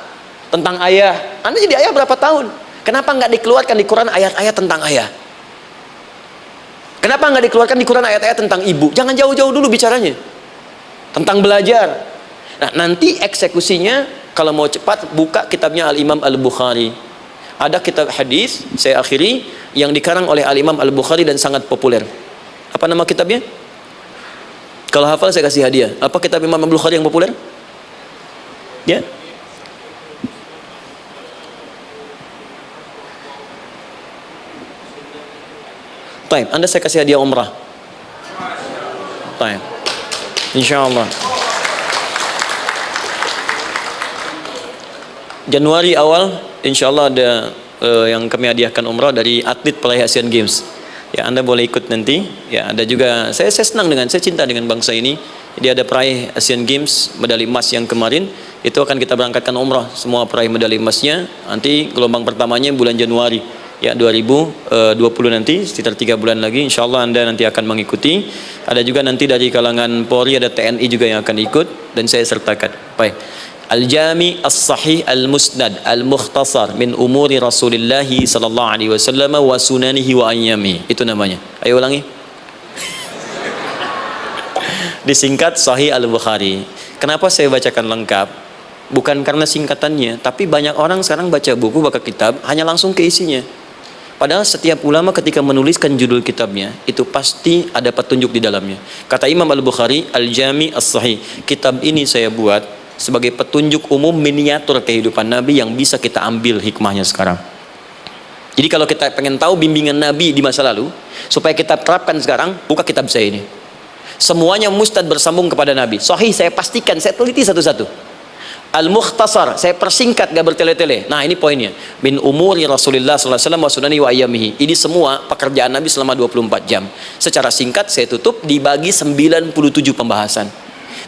Tentang ayah. Anda jadi ayah berapa tahun? Kenapa nggak dikeluarkan di Quran ayat-ayat tentang ayah? Kenapa nggak dikeluarkan di Quran ayat-ayat tentang ibu? Jangan jauh-jauh dulu bicaranya. Tentang belajar. Nah, nanti eksekusinya kalau mau cepat buka kitabnya Al-Imam Al-Bukhari. Ada kitab hadis, saya akhiri, yang dikarang oleh Al-Imam Al-Bukhari dan sangat populer. Apa nama kitabnya? Kalau hafal saya kasih hadiah. Apa kitab Imam Al-Bukhari yang populer? Ya. Baik, Anda saya kasih hadiah umrah. Baik. Insyaallah. Januari awal insyaallah ada yang kami hadiahkan umrah dari atlet peraih Asian Games. Ya, Anda boleh ikut nanti. Ya, ada juga saya senang saya cinta dengan bangsa ini. Jadi ada peraih Asian Games medali emas yang kemarin, itu akan kita berangkatkan umrah semua peraih medali emasnya. Nanti gelombang pertamanya bulan Januari. Ya, 2020 nanti sekitar 3 bulan lagi insyaallah Anda nanti akan mengikuti. Ada juga nanti dari kalangan Polri, ada TNI juga yang akan ikut dan saya sertakan. Baik. Al-Jami As-Sahih Al-Musnad Al-Mukhtasar min umuri Rasulillah sallallahu alaihi wasallam wa sunanihi wa ayyami. Itu namanya. Ayo ulangi. Disingkat Sahih Al-Bukhari. Kenapa saya bacakan lengkap? Bukan karena singkatannya, tapi banyak orang sekarang baca buku, baca kitab hanya langsung ke isinya. Padahal setiap ulama ketika menuliskan judul kitabnya, itu pasti ada petunjuk di dalamnya. Kata Imam Al-Bukhari, Al-Jami As-Sahih, kitab ini saya buat sebagai petunjuk umum miniatur kehidupan Nabi yang bisa kita ambil hikmahnya sekarang. Jadi kalau kita pengen tahu bimbingan Nabi di masa lalu, supaya kita terapkan sekarang, buka kitab saya ini. Semuanya mustad bersambung kepada Nabi. Sahih saya pastikan, saya teliti satu-satu. Al-Mukhtasar, saya persingkat, gak bertele-tele. Nah, ini poinnya. Min umuri Rasulullah sallallahu alaihi wasallam wa sunani wa ayyamihi. Ini semua pekerjaan Nabi selama 24 jam. Secara singkat saya tutup dibagi 97 pembahasan.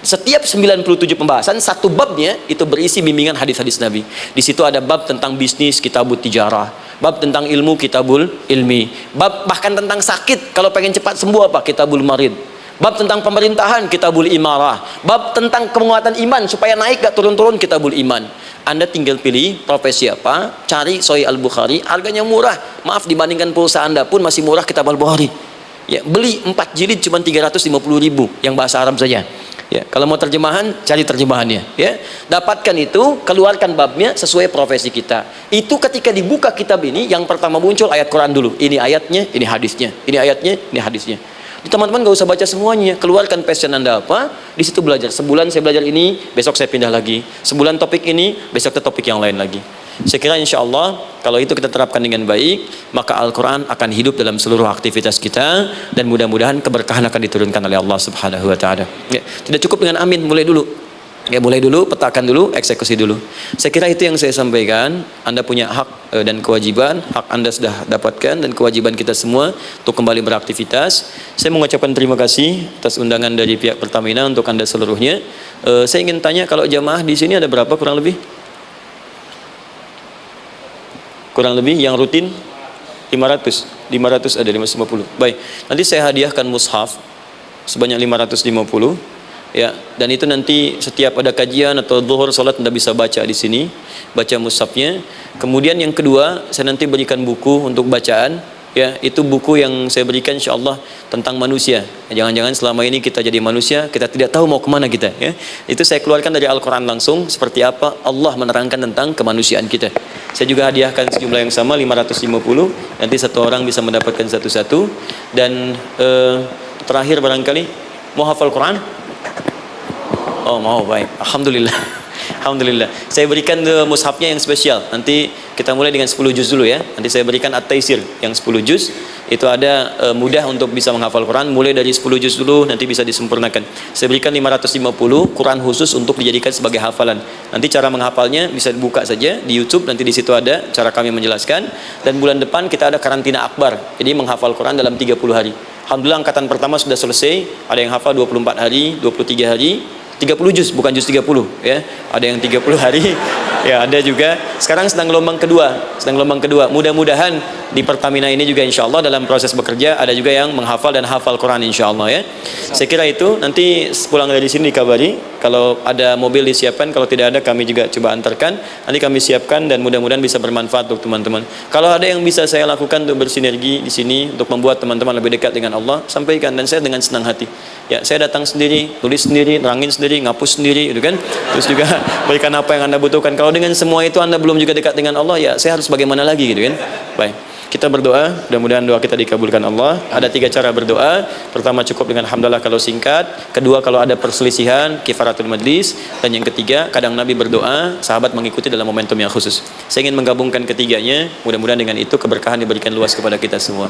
Setiap 97 pembahasan, satu babnya itu berisi bimbingan hadis-hadis Nabi. Di situ ada bab tentang bisnis, kitabut tijarah. Bab tentang ilmu, kitabul ilmi. Bab bahkan tentang sakit, kalau pengen cepat sembuh apa? Kitabul marid. Bab tentang pemerintahan, kitabul imarah. Bab tentang penguatan iman supaya naik gak turun-turun, kitabul iman. Anda tinggal pilih profesi apa, cari Sahih Al-Bukhari, harganya murah. Maaf, dibandingkan pulsa Anda pun masih murah kitab Al-Bukhari. Ya, beli 4 jilid cuma 350.000 yang bahasa Arab saja. Ya, kalau mau terjemahan, cari terjemahannya. Ya, dapatkan itu, keluarkan babnya sesuai profesi kita. Itu ketika dibuka kitab ini, yang pertama muncul ayat Quran dulu. Ini ayatnya, ini hadisnya. Ini ayatnya, ini hadisnya. Teman-teman gak usah baca semuanya, keluarkan passion Anda apa, di situ belajar. Sebulan saya belajar ini, besok saya pindah lagi. Sebulan topik ini, besok ke topik yang lain lagi. Saya kira insya Allah kalau itu kita terapkan dengan baik, maka Al-Quran akan hidup dalam seluruh aktivitas kita dan mudah-mudahan keberkahan akan diturunkan oleh Allah Subhanahu Wa Taala. Ya, tidak cukup dengan amin, mulai dulu. Ya, mulai dulu, petakan dulu, eksekusi dulu. Saya kira itu yang saya sampaikan. Anda punya hak dan kewajiban. Hak Anda sudah dapatkan dan kewajiban kita semua untuk kembali beraktivitas. Saya mengucapkan terima kasih atas undangan dari pihak Pertamina untuk Anda seluruhnya. Saya ingin tanya, kalau jamaah di sini ada berapa kurang lebih? Kurang lebih yang rutin 500 ada 550. Baik, nanti saya hadiahkan mushaf sebanyak 550. Ya, dan itu nanti setiap ada kajian atau zuhur salat Anda bisa baca di sini, baca mushafnya. Kemudian yang kedua, saya nanti berikan buku untuk bacaan. Ya, itu buku yang saya berikan insyaallah tentang manusia. Jangan-jangan selama ini kita jadi manusia, kita tidak tahu mau kemana kita. Ya, itu saya keluarkan dari Al-Quran langsung, seperti apa Allah menerangkan tentang kemanusiaan kita. Saya juga hadiahkan sejumlah yang sama 550. Nanti satu orang bisa mendapatkan satu-satu. Dan terakhir barangkali mau hafal Quran? Oh mau, baik, alhamdulillah. Alhamdulillah. Saya berikan mushafnya yang spesial. Nanti kita mulai dengan 10 juz dulu ya. Nanti saya berikan At-Taisir yang 10 juz. Itu ada mudah untuk bisa menghafal Quran. Mulai dari 10 juz dulu, nanti bisa disempurnakan. Saya berikan 550 Quran khusus untuk dijadikan sebagai hafalan. Nanti cara menghafalnya bisa dibuka saja di YouTube. Nanti di situ ada cara kami menjelaskan. Dan bulan depan kita ada karantina akbar. Jadi menghafal Quran dalam 30 hari. Alhamdulillah angkatan pertama sudah selesai. Ada yang hafal 24 hari, 23 hari, 30 juz, bukan juz 30 ya. Ada yang 30 hari. Ya, ada juga. Sekarang sedang gelombang kedua. Mudah-mudahan di Pertamina ini juga insya Allah dalam proses bekerja ada juga yang menghafal dan hafal Quran insya Allah ya. Saya kira itu nanti pulang dari sini dikabari. Kalau ada mobil disiapkan, kalau tidak ada kami juga coba antarkan. Nanti kami siapkan dan mudah-mudahan bisa bermanfaat untuk teman-teman. Kalau ada yang bisa saya lakukan untuk bersinergi di sini untuk membuat teman-teman lebih dekat dengan Allah, sampaikan dan saya dengan senang hati. Ya, saya datang sendiri, tulis sendiri, nerangin sendiri, ngapus sendiri, gitu kan. Terus juga berikan apa yang Anda butuhkan. Kalau dengan semua itu Anda belum juga dekat dengan Allah, ya saya harus bagaimana lagi gitu kan. Baik. Kita berdoa, mudah-mudahan doa kita dikabulkan Allah. Ada 3 cara berdoa. Pertama cukup dengan hamdalah kalau singkat. Kedua kalau ada perselisihan, kifaratul majlis. Dan yang ketiga, kadang Nabi berdoa, sahabat mengikuti dalam momentum yang khusus. Saya ingin menggabungkan ketiganya. Mudah-mudahan dengan itu keberkahan diberikan luas kepada kita semua.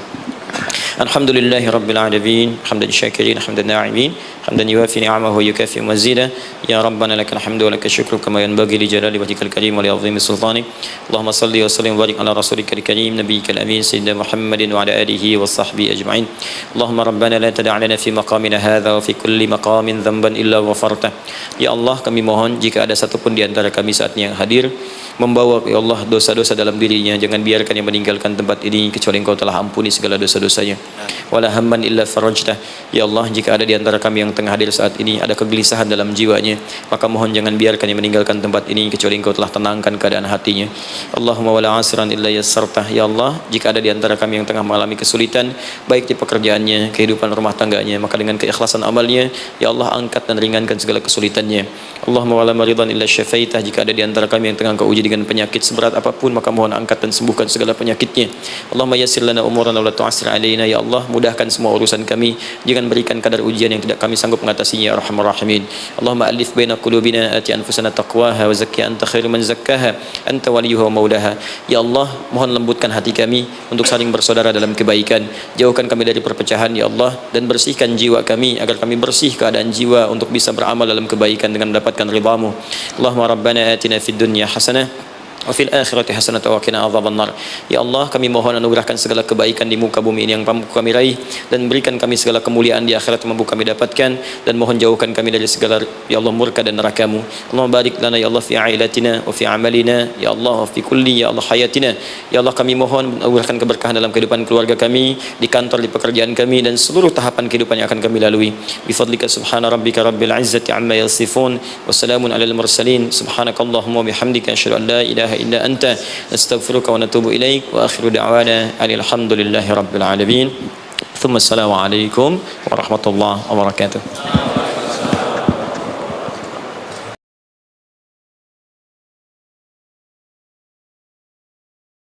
Alhamdulillahi Rabbil Alamin. Hamdan syakirin, hamdan na'imin. Hamdan yuwafi ni'amahu yukafi mazida. Ya Rabbana lakal hamdu wa lakal syukru kama yanbaghi li jalali wajhikal karim wa li 'azimi sultanik. Allahumma salli wa sallim wa barik ala rasulika karim nabiyyikal amin sayyidina Muhammadin wa ala alihi wa sahbihi ajma'in. Allahumma rabbana la tada' lana fi maqamina hadha wa fi kulli maqamin dhanban illa ghafartah. Ya Allah, kami mohon jika ada satupun di antara kami saat ini yang hadir membawa ya Allah dosa-dosa dalam dirinya, jangan biarkan yang meninggalkan tempat ini kecuali Engkau telah ampuni segala dosa-dosanya. Wala hamman illa farajtah. Ya Allah, jika ada di antara kami yang tengah hadir saat ini ada kegelisahan dalam jiwanya, maka mohon jangan biarkan yang meninggalkan tempat ini kecuali Engkau telah tenangkan keadaan hatinya. Allahumma wala asran illa yassartah. Ya Allah, jika ada di antara kami yang tengah mengalami kesulitan baik di pekerjaannya, kehidupan rumah tangganya, maka dengan keikhlasan amalnya ya Allah angkat dan ringankan segala kesulitannya. Allahumma wala maridan illa syafaitah. Jika ada di antara kami yang tengah Engkau uji dengan penyakit seberat apapun, maka mohon angkat dan sembuhkan segala penyakitnya. Allahumma yassir lana umurana wa la tu'assir alaina. Ya Allah, mudahkan semua urusan kami, jangan berikan kadar ujian yang tidak kami sanggup mengatasinya ya arhamar rahimin. Allahumma alif baina qulubina, ati anfusana taqwaha wa zakkiha anta khairu man zakkaha anta waliyuha wa maulaha. Ya Allah, mohon lembutkan hati kami untuk saling bersaudara dalam kebaikan, jauhkan kami dari perpecahan ya Allah, dan bersihkan jiwa kami agar kami bersih keadaan jiwa untuk bisa beramal dalam kebaikan dengan mendapatkan ridha-Mu. Allahumma rabbana atina fid dunya hasanah wa fil akhirati hasanatan wa qina adzabannar. Ya Allah, kami mohon anugerahkan segala kebaikan di muka bumi ini yang mampu kami raih, dan berikan kami segala kemuliaan di akhirat yang mampu kami dapatkan, dan mohon jauhkan kami dari segala ya Allah murka dan neraka-Mu. Allahumma barik lana ya Allah fi ailatina wa fi amalina ya Allah wa fi kulli ya Allah hayatina. Ya Allah, kami mohon anugerahkan keberkahan dalam kehidupan keluarga kami, di kantor, di pekerjaan kami, dan seluruh tahapan kehidupan yang akan kami lalui. Bi fadlika subhana rabbika rabbil izzati amma yasifun wa salamun alal mursalin. Subhanakallahumma wa bihamdika asyhadu an la ilaha illa anta astaghfiruka wa natubu ilaik wa akhiru da'wana alhamdulillahi rabbil alamin. Thumma assalamu alaikum warahmatullahi wabarakatuh.